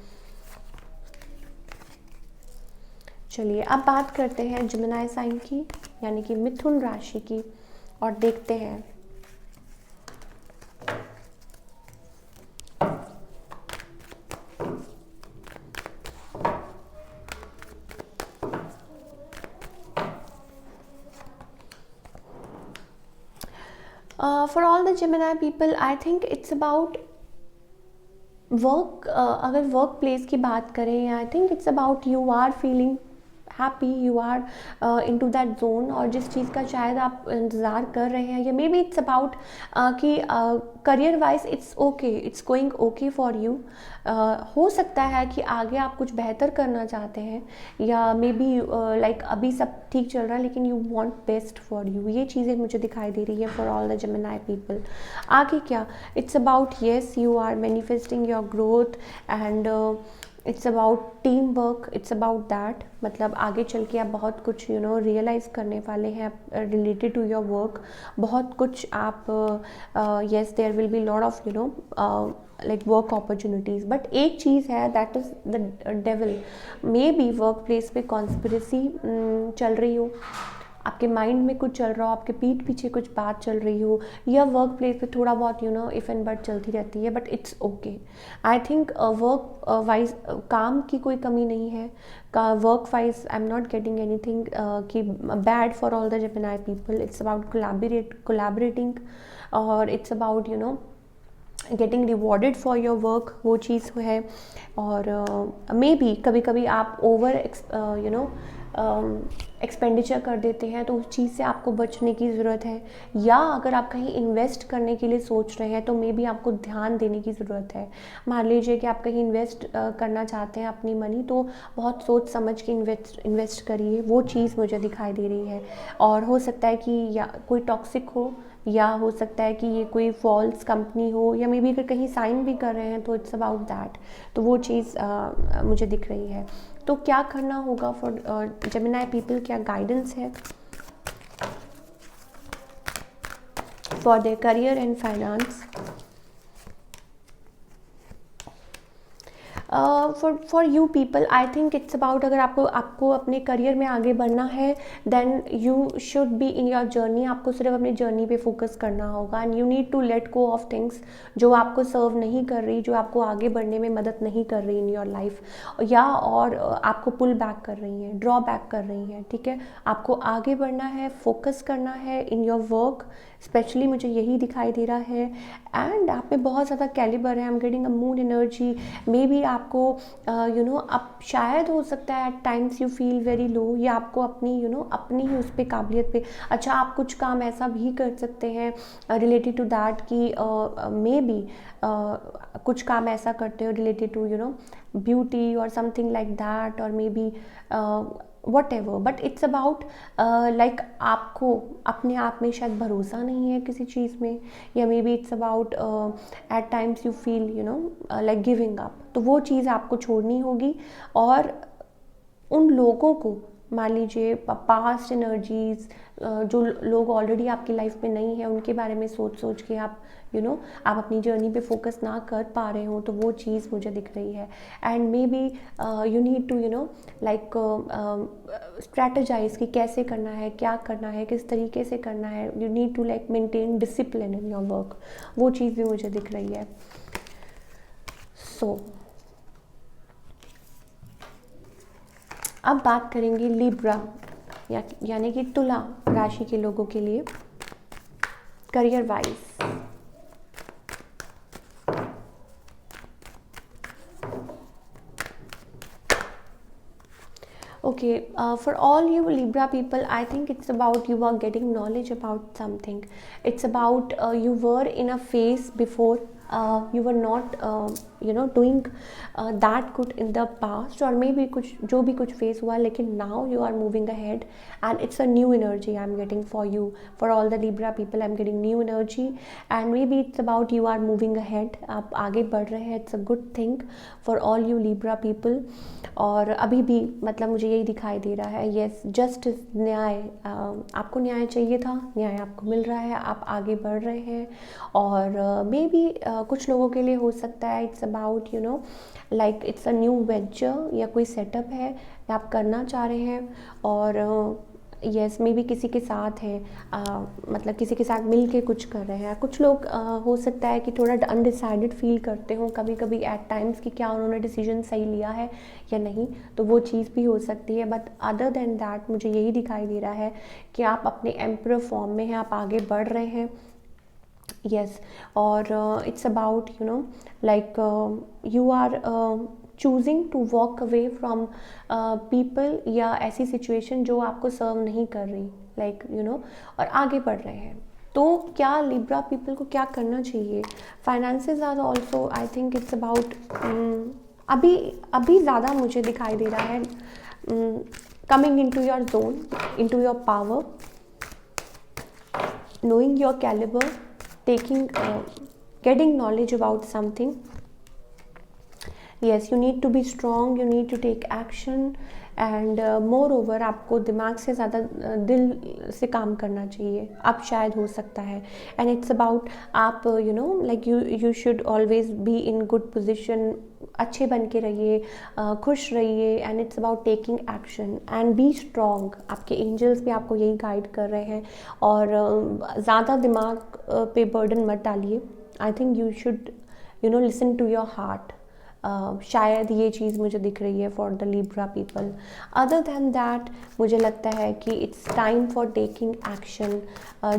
चलिए अब बात करते हैं जेमिनी साइन की, यानी कि मिथुन राशि की, और देखते हैं for all the Gemini people I think it's about work. अगर वर्क प्लेस की बात करें, I think it's about you are feeling happy, you are into that zone, और जिस चीज़ का शायद आप इंतज़ार कर रहे हैं, या मे बी इट्स अबाउट कि career wise it's okay, it's going okay for you. हो सकता है कि आगे आप कुछ बेहतर करना चाहते हैं, या मे बी लाइक अभी सब ठीक चल रहा है लेकिन you want best for you. ये चीज़ें मुझे दिखाई दे रही है for all the Gemini people. आगे क्या, it's about yes you are manifesting your growth, and it's about team work, it's about that, मतलब आगे चल के आप बहुत कुछ रियलाइज़ करने वाले हैं रिलेटेड टू योर वर्क। बहुत कुछ आप yes there will be lot of like work opportunities, but एक चीज़ है that is the devil. Maybe work place पे कॉन्स्पिरेसी चल रही हो, आपके माइंड में कुछ चल रहा हो, आपके पीठ पीछे कुछ बात चल रही हो, या वर्क प्लेस पे थोड़ा बहुत इफ एंड बट चलती रहती है, but it's okay. I think work wise काम की कोई कमी नहीं है, का work wise I am not getting anything कि bad for all the Gemini people. It's about collaborating, और it's about getting rewarded for your work, वो चीज़ है। और मे बी कभी कभी आप ओवर एक्सपेंडिचर कर देते हैं, तो उस चीज़ से आपको बचने की ज़रूरत है। या अगर आप कहीं इन्वेस्ट करने के लिए सोच रहे हैं, तो मे बी आपको ध्यान देने की ज़रूरत है। मान लीजिए कि आप कहीं इन्वेस्ट करना चाहते हैं अपनी मनी, तो बहुत सोच समझ के इन्वेस्ट करिए, वो चीज़ मुझे दिखाई दे रही है। और हो सकता है कि या कोई टॉक्सिक हो, या हो सकता है कि ये कोई फॉल्स कंपनी हो, या मे बी अगर कहीं साइन भी कर रहे हैं, तो इट्स अबाउट दैट। तो वो चीज़ मुझे दिख रही है। तो क्या करना होगा फॉर जेमिनी पीपल, क्या गाइडेंस है for their career and finance? For you people I think it's about, अगर आपको अपने करियर में आगे बढ़ना है, then you should be in your journey. आपको सिर्फ अपनी जर्नी पे फोकस करना होगा, and you need to let go of things जो आपको सर्व नहीं कर रही, जो आपको आगे बढ़ने में मदद नहीं कर रही इन योर लाइफ, या और आपको पुल बैक कर रही हैं, ड्रॉ बैक कर रही हैं, ठीक है। आपको आगे बढ़ना है, फोकस करना है इन योर वर्क, स्पेशली मुझे यही दिखाई दे रहा है। एंड आप में बहुत ज़्यादा कैलिबर है, I am getting a moon energy. Maybe आप आपको अब शायद हो सकता है at times you feel very low, या आपको अपनी अपनी ही उस पर काबिलियत पे, अच्छा आप कुछ काम ऐसा भी कर सकते हैं रिलेटेड टू दैट कि मे बी कुछ काम ऐसा करते हो रिलेटेड टू ब्यूटी और समथिंग लाइक दैट, और may be what ever, but it's about like आपको अपने आप में शायद भरोसा नहीं है किसी चीज़ में, या maybe it's about at times you feel like giving up, तो वो चीज़ आपको छोड़नी होगी। और उन लोगों को, मान लीजिए पास्ट एनर्जीज, जो लोग ऑलरेडी आपकी लाइफ में नहीं है, उनके बारे में सोच सोच के आप आप अपनी जर्नी पे फोकस ना कर पा रहे हो, तो वो चीज़ मुझे दिख रही है। And maybe you need to like strategise कि कैसे करना है, क्या करना है, किस तरीके से करना है। You need to like maintain discipline in your work, वो चीज़ भी मुझे दिख रही है। सो अब बात करेंगे लिब्रा यानी कि तुला राशि के लोगों के लिए career wise. Okay, for all you Libra people, I think it's about you are getting knowledge about something. It's about you were in a phase before, you were not doing that good in the past, or maybe कुछ जो भी कुछ face हुआ, लेकिन now you are moving ahead and it's a new energy I'm getting for you. For all the Libra people, I'm getting new energy and maybe it's about you are moving ahead, आप आगे बढ़ रहे हैं. It's a good thing for all you Libra people. और अभी भी मतलब मुझे यही दिखाई दे रहा है, यस जस्टिस, न्याय, आपको न्याय चाहिए था, न्याय आपको मिल रहा है, आप आगे बढ़ रहे हैं. और मे बी कुछ लोगों के लिए हो सकता है it's about like it's a new venture, या कोई सेटअप है आप करना चाह रहे हैं. और यस मे बी किसी के साथ है, मतलब किसी के साथ मिल के कुछ कर रहे हैं. कुछ लोग हो सकता है कि थोड़ा अनडिसाइडेड फील करते हों कभी कभी एट टाइम्स कि क्या उन्होंने डिसीजन सही लिया है या नहीं, तो वो चीज़ भी हो सकती है. बट अदर देन दैट मुझे यही दिखाई दे रहा है कि आप अपने एम्परर फॉर्म में हैं, आप आगे बढ़ रहे हैं. यस और it's about like you are choosing to walk away from people या ऐसी सिचुएशन जो आपको सर्व नहीं कर रही, लाइक और आगे बढ़ रहे हैं. तो क्या लिब्रा पीपल को क्या करना चाहिए? Finances are also, I think it's about, अभी ज़्यादा मुझे दिखाई दे रहा है coming into your zone, into your power, knowing your caliber, getting knowledge about something. Yes, you need to be strong, you need to take action and moreover आपको दिमाग से ज़्यादा दिल से काम करना चाहिए, अब शायद हो सकता है. एंड इट्स अबाउट आप like you should always be in good position, अच्छे बन के रहिए, खुश रहिए. And it's about taking action and be strong. आपके एंजल्स भी आपको यही गाइड कर रहे हैं. और ज़्यादा दिमाग पे बर्डन मत डालिए. I think you should listen to your heart. शायद ये चीज़ मुझे दिख रही है for the Libra people. Other than that मुझे लगता है कि it's time for taking action.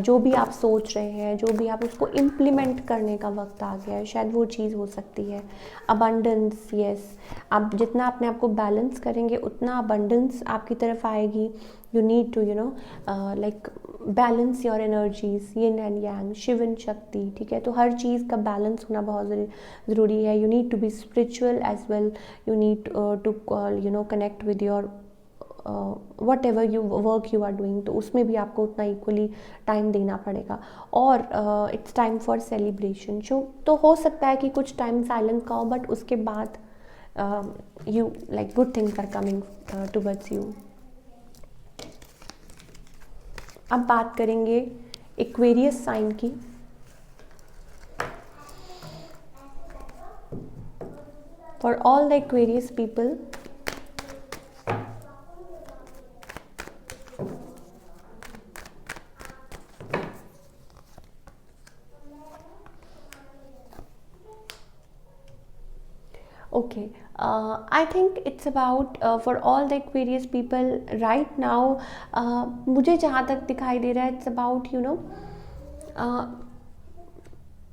जो भी आप सोच रहे हैं, जो भी आप उसको इम्प्लीमेंट करने का वक्त आ गया है, शायद वो चीज़ हो सकती है. अबंडेंस, यस, आप जितना अपने आप को बैलेंस करेंगे उतना अबंडेंस आपकी तरफ आएगी. You need to like balance your energies, yin and yang, Shiva and Shakti. ठीक है, तो हर चीज़ का बैलेंस होना बहुत ज़रूरी है. You need to be spiritual as well. You need to connect with your whatever you work you are doing, तो उसमें भी आपको उतना इक्वली टाइम देना पड़ेगा. और इट्स टाइम फॉर सेलिब्रेशन. जो तो हो सकता है कि कुछ टाइम साइलेंस का हो, बट उसके बाद you like good things are coming towards you. अब बात करेंगे एक्वेरियस साइन की. For all the Aquarius people, okay, I think it's about for all the Aquarius people right now. मुझे जहाँ तक दिखाई दे रहा है, it's about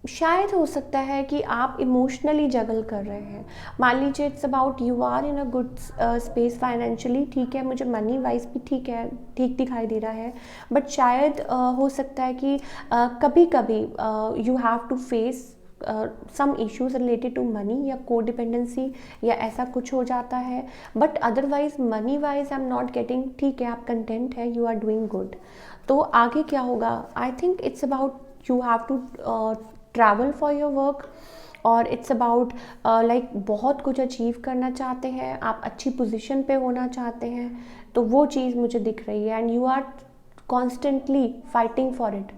शायद हो सकता है कि आप इमोशनली जगल कर रहे हैं। मान लीजिए it's about you are in a good space financially, ठीक है, मुझे मनी वाइज भी ठीक है, ठीक दिखाई दे रहा है, बट शायद हो सकता है कि कभी कभी you have to face some issues related to money या को डिपेंडेंसी या ऐसा कुछ हो जाता है, but otherwise money wise I am not getting, ठीक है, आप कंटेंट है, यू आर डूइंग गुड। तो आगे क्या होगा, I think it's about you have to travel for your work, और इट्स अबाउट लाइक बहुत कुछ अचीव करना चाहते हैं आप, अच्छी पोजीशन पे होना चाहते हैं, तो वो चीज़ मुझे दिख रही है, and you are constantly fighting for it.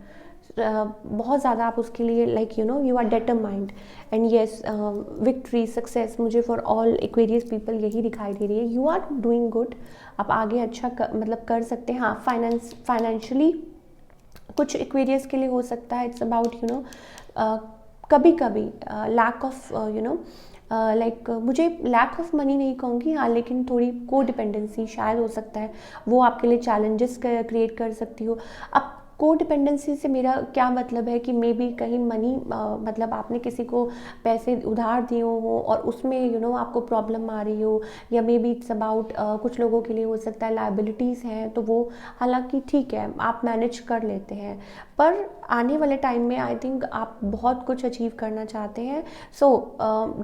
बहुत ज़्यादा आप उसके लिए like you know you are determined, and yes victory success मुझे फॉर ऑल एक्वेरियस पीपल यही दिखाई दे रही है। यू आर डूइंग गुड, आप आगे अच्छा मतलब कर सकते हैं। हाँ, फाइनेंशियली कुछ एक्वेरियस के लिए हो सकता है इट्स अबाउट यू नो कभी कभी lack of you know like मुझे लैक ऑफ मनी नहीं कहूँगी, हाँ, लेकिन थोड़ी को डिपेंडेंसी शायद हो सकता है, वो आपके लिए चैलेंजेस क्रिएट कर सकती हो। अब को डिपेंडेंसी से मेरा क्या मतलब है कि मे बी कहीं मनी मतलब आपने किसी को पैसे उधार दिए हो और उसमें यू नो आपको प्रॉब्लम आ रही हो, या मे बी इट्स अबाउट कुछ लोगों के लिए हो सकता है लाइबिलिटीज़ हैं, तो वो हालांकि ठीक है आप मैनेज कर लेते हैं, पर आने वाले टाइम में आई थिंक आप बहुत कुछ अचीव करना चाहते हैं। सो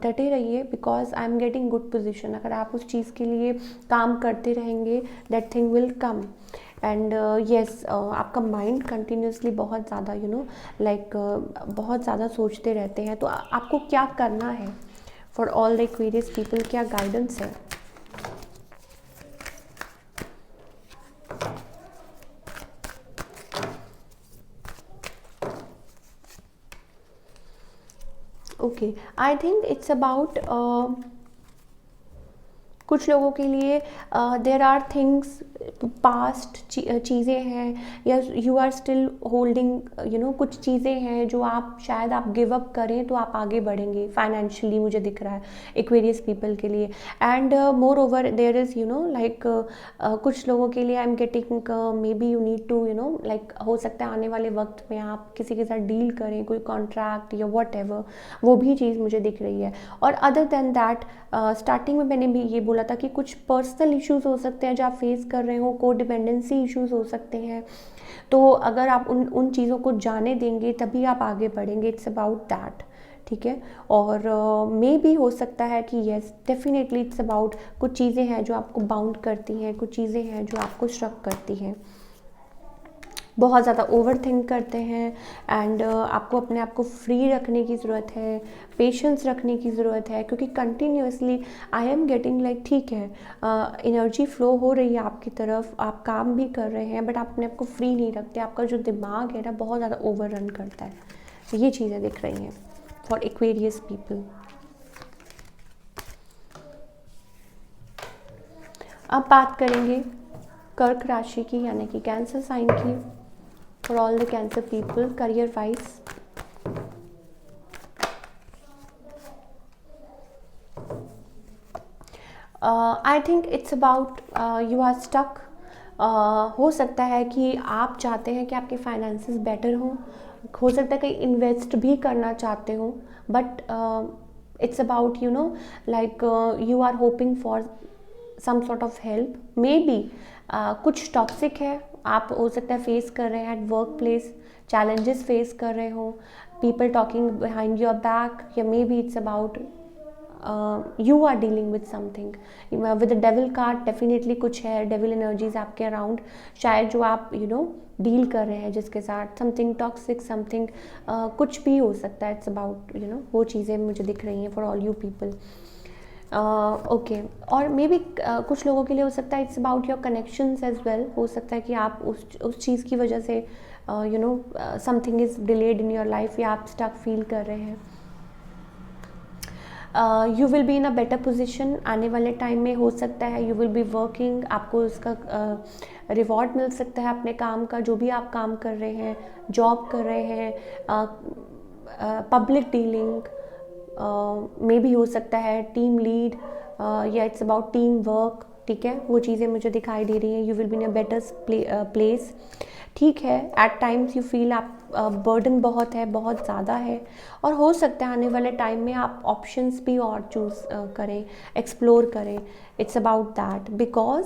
डटे रहिए, because I am getting good position. अगर आप उस चीज़ के लिए काम करते रहेंगे that thing will come. And yes, आपका माइंड कंटिन्यूसली बहुत ज़्यादा यू नो लाइक बहुत ज़्यादा सोचते रहते हैं, तो आपको क्या करना है for all the Aquarius people, क्या गाइडेंस है? Okay, I think it's about कुछ लोगों के लिए देर आर थिंग्स पास्ट चीज़ें हैं, या you are still holding you know कुछ चीज़ें हैं जो आप शायद आप गिव अप करें तो आप आगे बढ़ेंगे फाइनेंशियली, मुझे दिख रहा है एक्वेरियस पीपल के लिए। And moreover there is you know like कुछ लोगों के लिए I am getting maybe you need to you know like हो सकता है आने वाले वक्त में आप किसी के साथ डील करें, कोई कॉन्ट्रैक्ट या वट एवर, वो भी चीज़ मुझे दिख रही है। और अदर देन दैट स्टार्टिंग में मैंने भी ये बोला था कि कुछ पर्सनल इश्यूज हो सकते हैं जो आप फेस कर रहे हो, को डिपेंडेंसी इश्यूज हो सकते हैं, तो अगर आप उन चीज़ों को जाने देंगे तभी आप आगे बढ़ेंगे। इट्स अबाउट दैट, ठीक है। और मे भी हो सकता है कि येस डेफिनेटली इट्स अबाउट कुछ चीज़ें हैं जो आपको बाउंड करती हैं, कुछ चीज़ें हैं जो आपको स्ट्रक करती हैं, बहुत ज़्यादा ओवर थिंक करते हैं, एंड आपको अपने आप को फ्री रखने की ज़रूरत है, पेशेंस रखने की ज़रूरत है, क्योंकि continuously I am getting like ठीक है एनर्जी फ्लो हो रही है आपकी तरफ, आप काम भी कर रहे हैं, बट आप अपने आप को फ्री नहीं रखते, आपका जो दिमाग है ना बहुत ज़्यादा ओवर रन करता है। तो ये चीज़ें दिख रही हैं फॉर एक्वेरियस पीपल। अब बात करेंगे कर्क राशि की, यानी कि कैंसर साइन की। For all the Cancer people, career wise, I think it's about you are stuck. हो सकता है कि आप चाहते हैं कि आपके फाइनेंसेस बेटर हो सकता है कहीं इन्वेस्ट भी करना चाहते हो, but it's about you know like you are hoping for some sort of help, maybe कुछ टॉक्सिक है, आप हो सकता है फेस कर रहे हैं at work place, challenges face कर रहे हो, people talking behind your back, या maybe it's about you are dealing with something with the devil card. Definitely कुछ है डेविल एनर्जीज आपके अराउंड, शायद जो आप यू नो डील कर रहे हैं जिसके साथ, समथिंग टॉक्सिक, समथिंग कुछ भी हो सकता है। इट्स अबाउट यू नो वो चीज़ें मुझे दिख रही हैं for all you people. Okay, और मे बी कुछ लोगों के लिए हो सकता है it's about your connections as well. हो सकता है कि आप उस चीज़ की वजह से you know something is delayed in your life, या आप स्टक फील कर रहे हैं। You will be in a better position आने वाले टाइम में, हो सकता है यू विल बी वर्किंग, आपको उसका रिवॉर्ड मिल सकता है अपने काम का, जो भी आप काम कर रहे हैं, जॉब कर रहे हैं, पब्लिक डीलिंग में भी हो सकता है, टीम लीड, या इट्स अबाउट टीम वर्क, ठीक है, वो चीज़ें मुझे दिखाई दे रही हैं। You will be in a better place, ठीक है, एट टाइम्स यू फील आप बर्डन बहुत है, बहुत ज़्यादा है, और हो सकता है आने वाले टाइम में आप ऑप्शंस भी और चूज़ करें, एक्सप्लोर करें। It's about that, because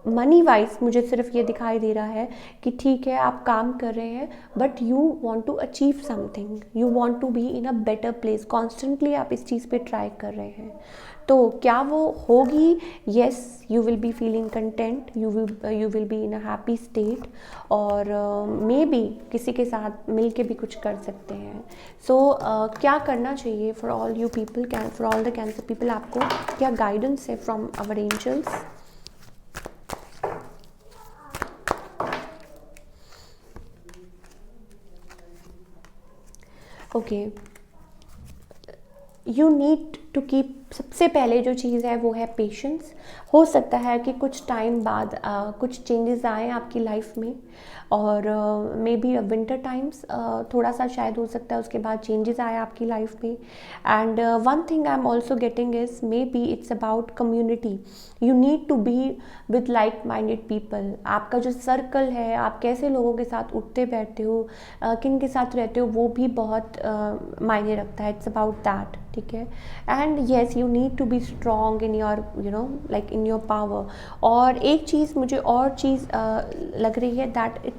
money wise मुझे सिर्फ ये दिखाई दे रहा है कि ठीक है आप काम कर रहे हैं, but you want to achieve something, you want to be in a better place, constantly आप इस चीज़ पे ट्राई कर रहे हैं। तो क्या वो होगी? Yes, you will be feeling content, you will be in a happy state, और मे बी किसी के साथ मिल के भी कुछ कर सकते हैं। सो क्या करना चाहिए for all you people, for all the Cancer people, आपको क्या गाइडेंस है from our angels? Okay, you need to keep, सबसे पहले जो चीज़ है वो है पेशेंस। हो सकता है कि कुछ टाइम बाद कुछ चेंजेस आए आपकी लाइफ में, और मे बी विंटर टाइम्स थोड़ा सा शायद हो सकता है उसके बाद चेंजेस आए आपकी लाइफ में। And one thing I am also getting is maybe it's about community, you need to be with like minded people. आपका जो सर्कल है, आप कैसे लोगों के साथ उठते बैठते हो, किन के साथ रहते हो, वो भी बहुत मायने रखता है। इट्स अबाउट दैट, ठीक है। And yes, you need to be strong in your like in your power. और एक चीज़ मुझे और चीज़ लग रही है that it's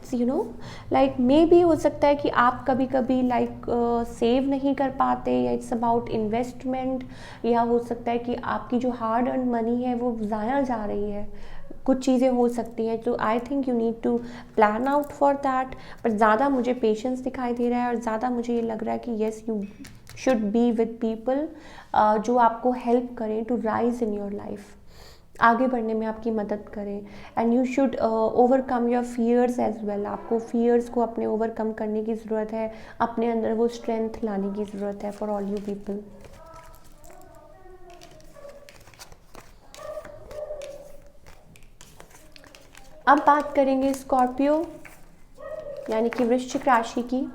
like maybe हो सकता है कि आप कभी कभी लाइक सेव नहीं कर पाते, या इट्स अबाउट इन्वेस्टमेंट, या हो सकता है कि आपकी जो हार्ड अर्न मनी है वो ज़ाया जा रही है, कुछ चीज़ें हो सकती हैं। तो I think you need to plan out for that. But ज़्यादा मुझे पेशेंस दिखाई दे रहा है, और ज़्यादा मुझे ये लग रहा है कि yes, you should be with people जो आपको हेल्प करें to rise in your life, आगे बढ़ने में आपकी मदद करें। And you should overcome your fears as well. आपको फियर्स को अपने ओवरकम करने की ज़रूरत है, अपने अंदर वो स्ट्रेंथ लाने की ज़रूरत है फॉर ऑल यू पीपल। अब बात करेंगे स्कॉर्पियो यानी कि वृश्चिक राशि की।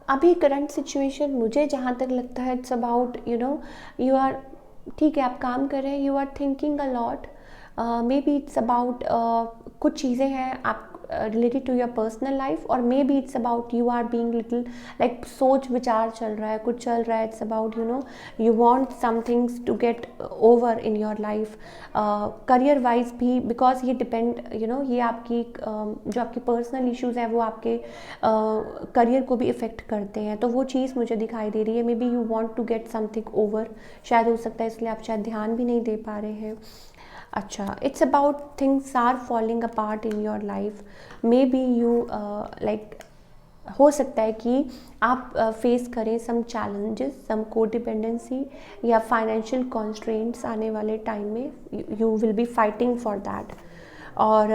अभी करंट सिचुएशन मुझे जहाँ तक लगता है इट्स अबाउट यू आर, ठीक है आप काम कर रहे हैं, you are thinking a lot, maybe it's about कुछ चीज़ें हैं आप related to your personal life, और maybe it's about you are being little like सोच विचार चल रहा है, कुछ चल रहा है। It's about you want some things to get over in your life, career wise भी, बिकॉज ये डिपेंड ये आपकी जो आपकी पर्सनल इश्यूज हैं वो आपके करियर को भी इफ़ेक्ट करते हैं। तो वो चीज़ मुझे दिखाई दे रही है, maybe you want to get something over, शायद हो सकता है इसलिए आप शायद ध्यान भी नहीं दे पा रहे हैं। अच्छा, it's about things are falling apart in your life, maybe you like, हो सकता है कि आप फेस करें सम चैलेंजेस, सम को डिपेंडेंसी या फाइनेंशियल कॉन्स्ट्रेंट्स आने वाले टाइम में, you will B fighting for that. और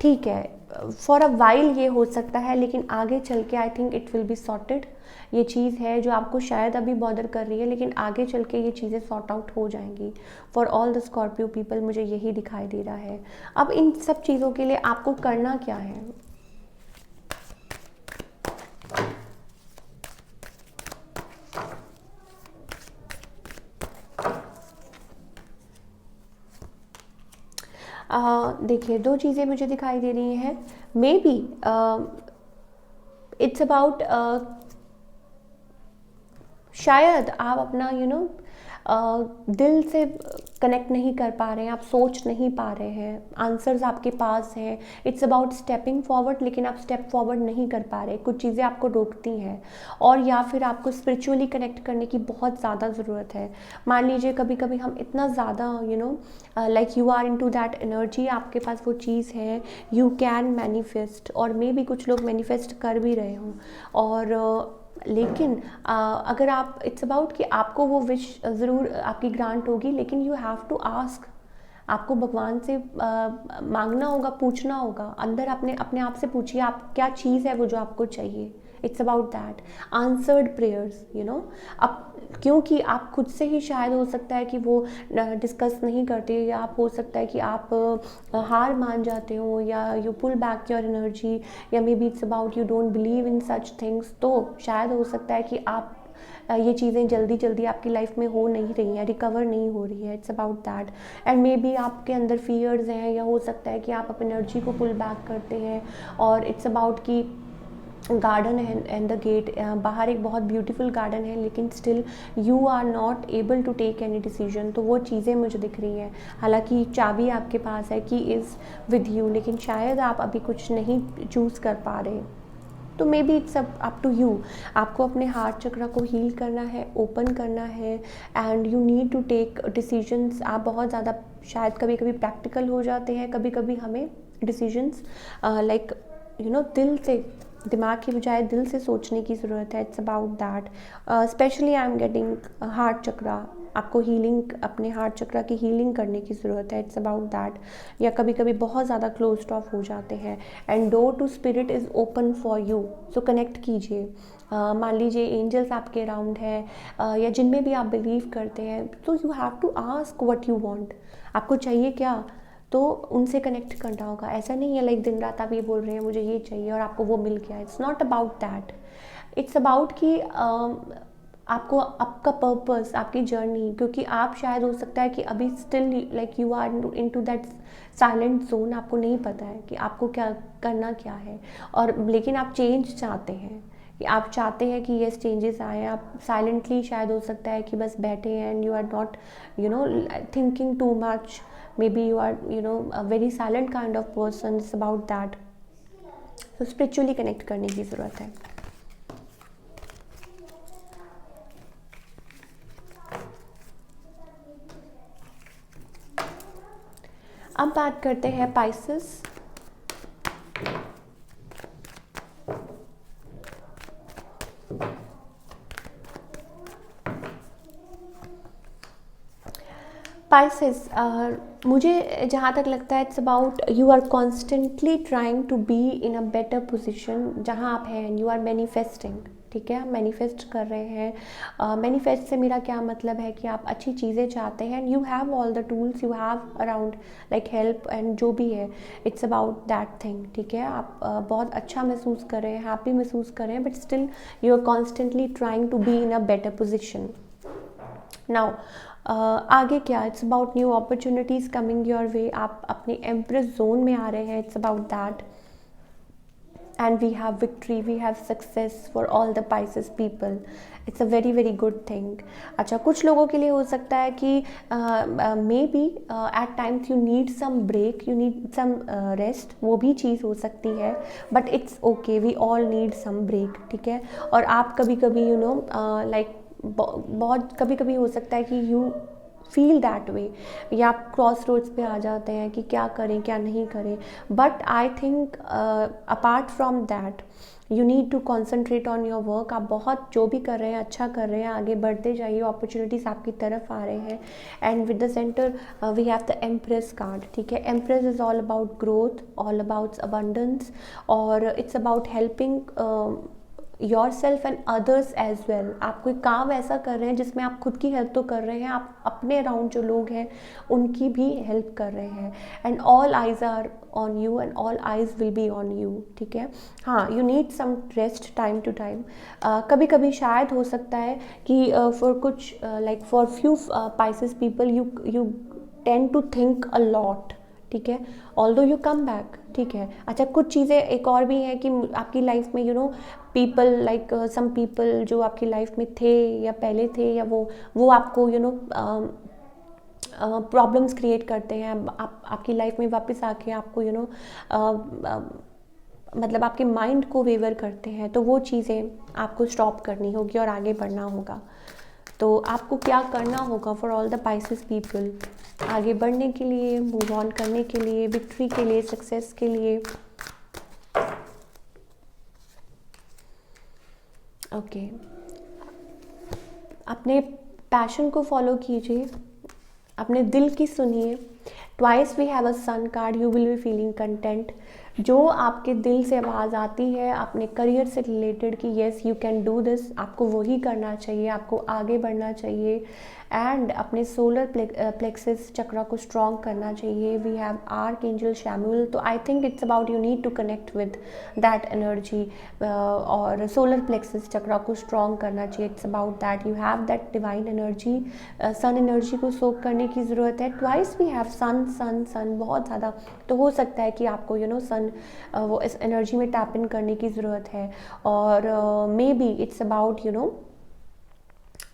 ठीक है, फॉर अ वाइल ये हो सकता है, लेकिन आगे चल के I think it will be sorted. ये चीज़ है जो आपको शायद अभी बॉदर कर रही है, लेकिन आगे चल के ये चीज़ें सॉर्ट आउट हो जाएंगी for all the Scorpio people, मुझे यही दिखाई दे रहा है। अब इन सब चीज़ों के लिए आपको करना क्या है? देखिए, दो चीज़ें मुझे दिखाई दे रही हैं। मे बी इट्स अबाउट, शायद आप अपना दिल से कनेक्ट नहीं कर पा रहे हैं, आप सोच नहीं पा रहे हैं, आंसर्स आपके पास हैं। इट्स अबाउट स्टेपिंग फॉरवर्ड, लेकिन आप स्टेप फॉरवर्ड नहीं कर पा रहे, कुछ चीज़ें आपको रोकती हैं, और या फिर आपको स्पिरिचुअली कनेक्ट करने की बहुत ज़्यादा ज़रूरत है। मान लीजिए कभी कभी हम इतना ज़्यादा like you are into that energy, आपके पास वो चीज़ है, यू कैन मैनिफेस्ट, और मे बी कुछ लोग मैनिफेस्ट कर भी रहे हों। और लेकिन अगर आप, इट्स अबाउट कि आपको वो विश ज़रूर आपकी ग्रांट होगी, लेकिन यू हैव टू आस्क, आपको भगवान से मांगना होगा, पूछना होगा, अंदर अपने अपने आप से पूछिए आप क्या चीज़ है वो जो आपको चाहिए। It's about that answered prayers, you know. अब क्योंकि आप खुद से ही शायद हो सकता है कि वो डिस्कस नहीं करते, या आप हो सकता है कि आप हार मान जाते हो, या you pull back your energy, या maybe it's about you don't believe in such things. तो शायद हो सकता है कि आप ये चीज़ें जल्दी जल्दी आपकी लाइफ में हो नहीं रही हैं, रिकवर नहीं हो रही है। It's about that. And maybe आपके अंदर फियर्स हैं, या हो सकता है कि आप एनर्जी को पुल बैक करते हैं। और इट्स अबाउट कि गार्डन है एंड द गेट, बाहर एक बहुत ब्यूटीफुल गार्डन है, लेकिन still you are not able to take any decision. तो वो चीज़ें मुझे दिख रही हैं। हालांकि चाबी आपके पास है, की इज़ विद यू, लेकिन शायद आप अभी कुछ नहीं चूज़ कर पा रहे। तो maybe it's up to you. आपको अपने हार्ट चक्र को हील करना है, ओपन करना है, and you need to take decisions. आप बहुत ज़्यादा शायद कभी कभी प्रैक्टिकल हो जाते हैं, कभी कभी हमें डिसीजंस लाइक यू नो दिल से, दिमाग की बजाय दिल से सोचने की ज़रूरत है। It's about that. Especially I am getting heart chakra, आपको हीलिंग, अपने हार्ट चक्रा की हीलिंग करने की ज़रूरत है। It's about that. या कभी कभी बहुत ज़्यादा क्लोज्ड ऑफ हो जाते हैं, and door to spirit is open for you. So connect कीजिए। मान लीजिए एंजल्स आपके अराउंड है, या जिनमें भी आप बिलीव करते हैं, तो you have to ask what you want. आपको चाहिए क्या, तो उनसे कनेक्ट करना होगा। ऐसा नहीं है लाइक दिन रात आप ये बोल रहे हैं मुझे ये चाहिए और आपको वो मिल गया। It's not about that. It's about कि आपको आपका पर्पस, आपकी जर्नी, क्योंकि आप शायद हो सकता है कि अभी still like you are into that silent zone. आपको नहीं पता है कि आपको क्या करना क्या है, और लेकिन आप चेंज चाहते हैं, कि आप चाहते हैं कि ये चेंजेस आए। आप साइलेंटली शायद हो सकता है कि बस बैठे हैं, and you are not you know thinking too much. Maybe you are you know a very silent kind of person. It's about that. तो स्पिरिचुअली कनेक्ट करने की ज़रूरत है। अब बात करते हैं पाइसेस। पाइसेस, मुझे जहाँ तक लगता है it's about you are constantly trying to be in a better position जहाँ आप हैं। यू आर मैनिफेस्टिंग, ठीक है, आप मैनिफेस्ट कर रहे हैं। मैनिफेस्ट से मेरा क्या मतलब है कि आप अच्छी चीज़ें चाहते हैं, and you have all the tools, you have around like help and जो भी है। इट्स अबाउट दैट थिंग, ठीक है। आप बहुत अच्छा महसूस कर रहे हैं, हैप्पी महसूस कर रहे हैं, but still you are constantly trying to be in a better position. Now आगे क्या, it's about new opportunities coming your way. आप अपने एम्प्रेस जोन में आ रहे हैं। It's about that. And we have victory, we have success for all the Pisces people. It's a very very good thing. अच्छा, कुछ लोगों के लिए हो सकता है कि maybe at times you need some break, you need some rest, वो भी चीज़ हो सकती है। But it's okay, we all need some break, ठीक है। और आप कभी कभी यू नो लाइक बहुत कभी कभी हो सकता है कि यू फील दैट वे, या आप क्रॉस रोड्स पे आ जाते हैं कि क्या करें क्या नहीं करें। But I think apart from that you need to concentrate on your work. आप बहुत जो भी कर रहे हैं अच्छा कर रहे हैं, आगे बढ़ते जाइए, अपॉर्चुनिटीज़ आपकी तरफ आ रहे हैं। And with the centre we have the empress card, ठीक है। Empress is all about growth, all about abundance, और it's about helping yourself and others as well. आप कोई काम ऐसा कर रहे हैं जिसमें आप खुद की हेल्प तो कर रहे हैं, आप अपने अराउंड जो लोग हैं उनकी भी हेल्प कर रहे हैं। And all eyes are on you, and all eyes will be on you, ठीक है। हाँ, you need some rest time to time. कभी कभी शायद हो सकता है कि फॉर कुछ like for few Pisces people you tend to think a lot, ठीक है, ऑल्दो यू कम बैक, ठीक है। अच्छा, कुछ चीज़ें एक और भी हैं कि आपकी लाइफ में you know people like some people जो आपकी लाइफ में थे या पहले थे, या वो आपको यू नो प्रॉब्लम्स क्रिएट करते हैं। आपकी लाइफ में वापस आके आपको यू नो मतलब आपके माइंड को वेवर करते हैं। तो वो चीज़ें आपको स्टॉप करनी होगी और आगे बढ़ना होगा। तो आपको क्या करना होगा for all the Pisces people, आगे बढ़ने के लिए, मूव ऑन करने के लिए, विक्ट्री के लिए, सक्सेस के लिए। ओके, अपने पैशन को फॉलो कीजिए, अपने दिल की सुनिए। Twice we have a sun card, you will be feeling content. जो आपके दिल से आवाज़ आती है अपने करियर से रिलेटेड कि yes you can do this, आपको वही करना चाहिए, आपको आगे बढ़ना चाहिए। एंड अपने सोलर प्लेक्सिस चक्रा को स्ट्रॉन्ग करना चाहिए। वी हैव आर्कएंजल शैमुएल, तो I think it's about you need to connect with that energy, और सोलर प्लेक्सिस चक्रा को स्ट्रॉन्ग करना चाहिए। It's about that you have that divine energy, sun energy को soak करने की ज़रूरत है। Twice we have sun sun sun बहुत ज़्यादा, तो हो सकता है कि आपको सन वो इस एनर्जी में टैप इन करने की ज़रूरत है। और मे बी इट्स अबाउट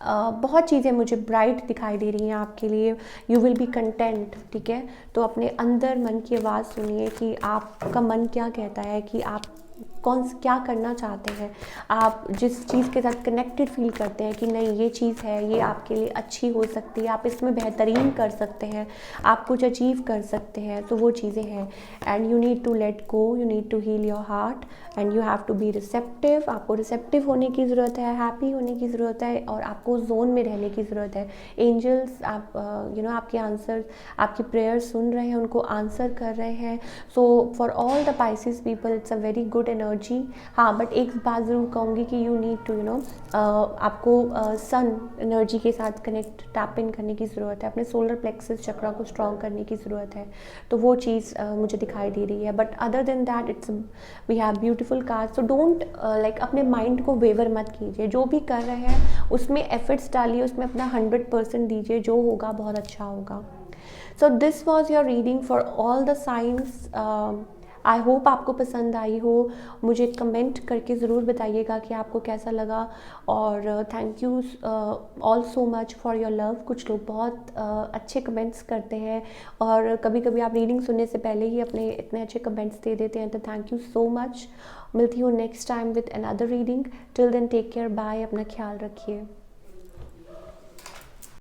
बहुत चीज़ें मुझे ब्राइट दिखाई दे रही हैं आपके लिए। यू विल बी कंटेंट, ठीक है। तो अपने अंदर मन की आवाज़ सुनिए कि आपका मन क्या कहता है, कि आप क्या करना चाहते हैं, आप जिस चीज़ के साथ कनेक्टेड फील करते हैं कि नहीं ये चीज़ है, ये आपके लिए अच्छी हो सकती है, आप इसमें बेहतरीन कर सकते हैं, आप कुछ अचीव कर सकते हैं, तो वो चीज़ें हैं। And you need to let go, you need to heal your heart and you have to be receptive. आपको रिसेप्टिव होने की ज़रूरत है, हैप्पी होने की ज़रूरत है, और आपको जोन में रहने की ज़रूरत है। एंजल्स आप आपके आंसर, आपकी प्रेयर सुन रहे हैं, उनको आंसर कर रहे हैं। So for all the Pisces people it's a very good energy. हाँ, बट एक बात ज़रूर कहूँगी कि यू नीड टू आपको सन एनर्जी के साथ कनेक्ट टैप इन करने की ज़रूरत है, अपने सोलर प्लेक्सिस चक्रा को स्ट्रॉन्ग करने की ज़रूरत है। तो वो चीज़ मुझे दिखाई दे रही है। But other than that it's we have beautiful card. So don't like अपने माइंड को वेवर मत कीजिए, जो भी कर रहे हैं उसमें एफर्ट्स डालिए, उसमें अपना 100% दीजिए, जो होगा बहुत अच्छा होगा। So this was your reading for all the science. I hope आपको पसंद आई हो। मुझे कमेंट करके ज़रूर बताइएगा कि आपको कैसा लगा। और thank you all so much for your love. कुछ लोग बहुत अच्छे कमेंट्स करते हैं, और कभी कभी आप रीडिंग सुनने से पहले ही अपने इतने अच्छे कमेंट्स दे देते हैं, तो थैंक यू सो मच। मिलती हूँ next time with another reading. Till then take care, bye, अपना ख्याल रखिए।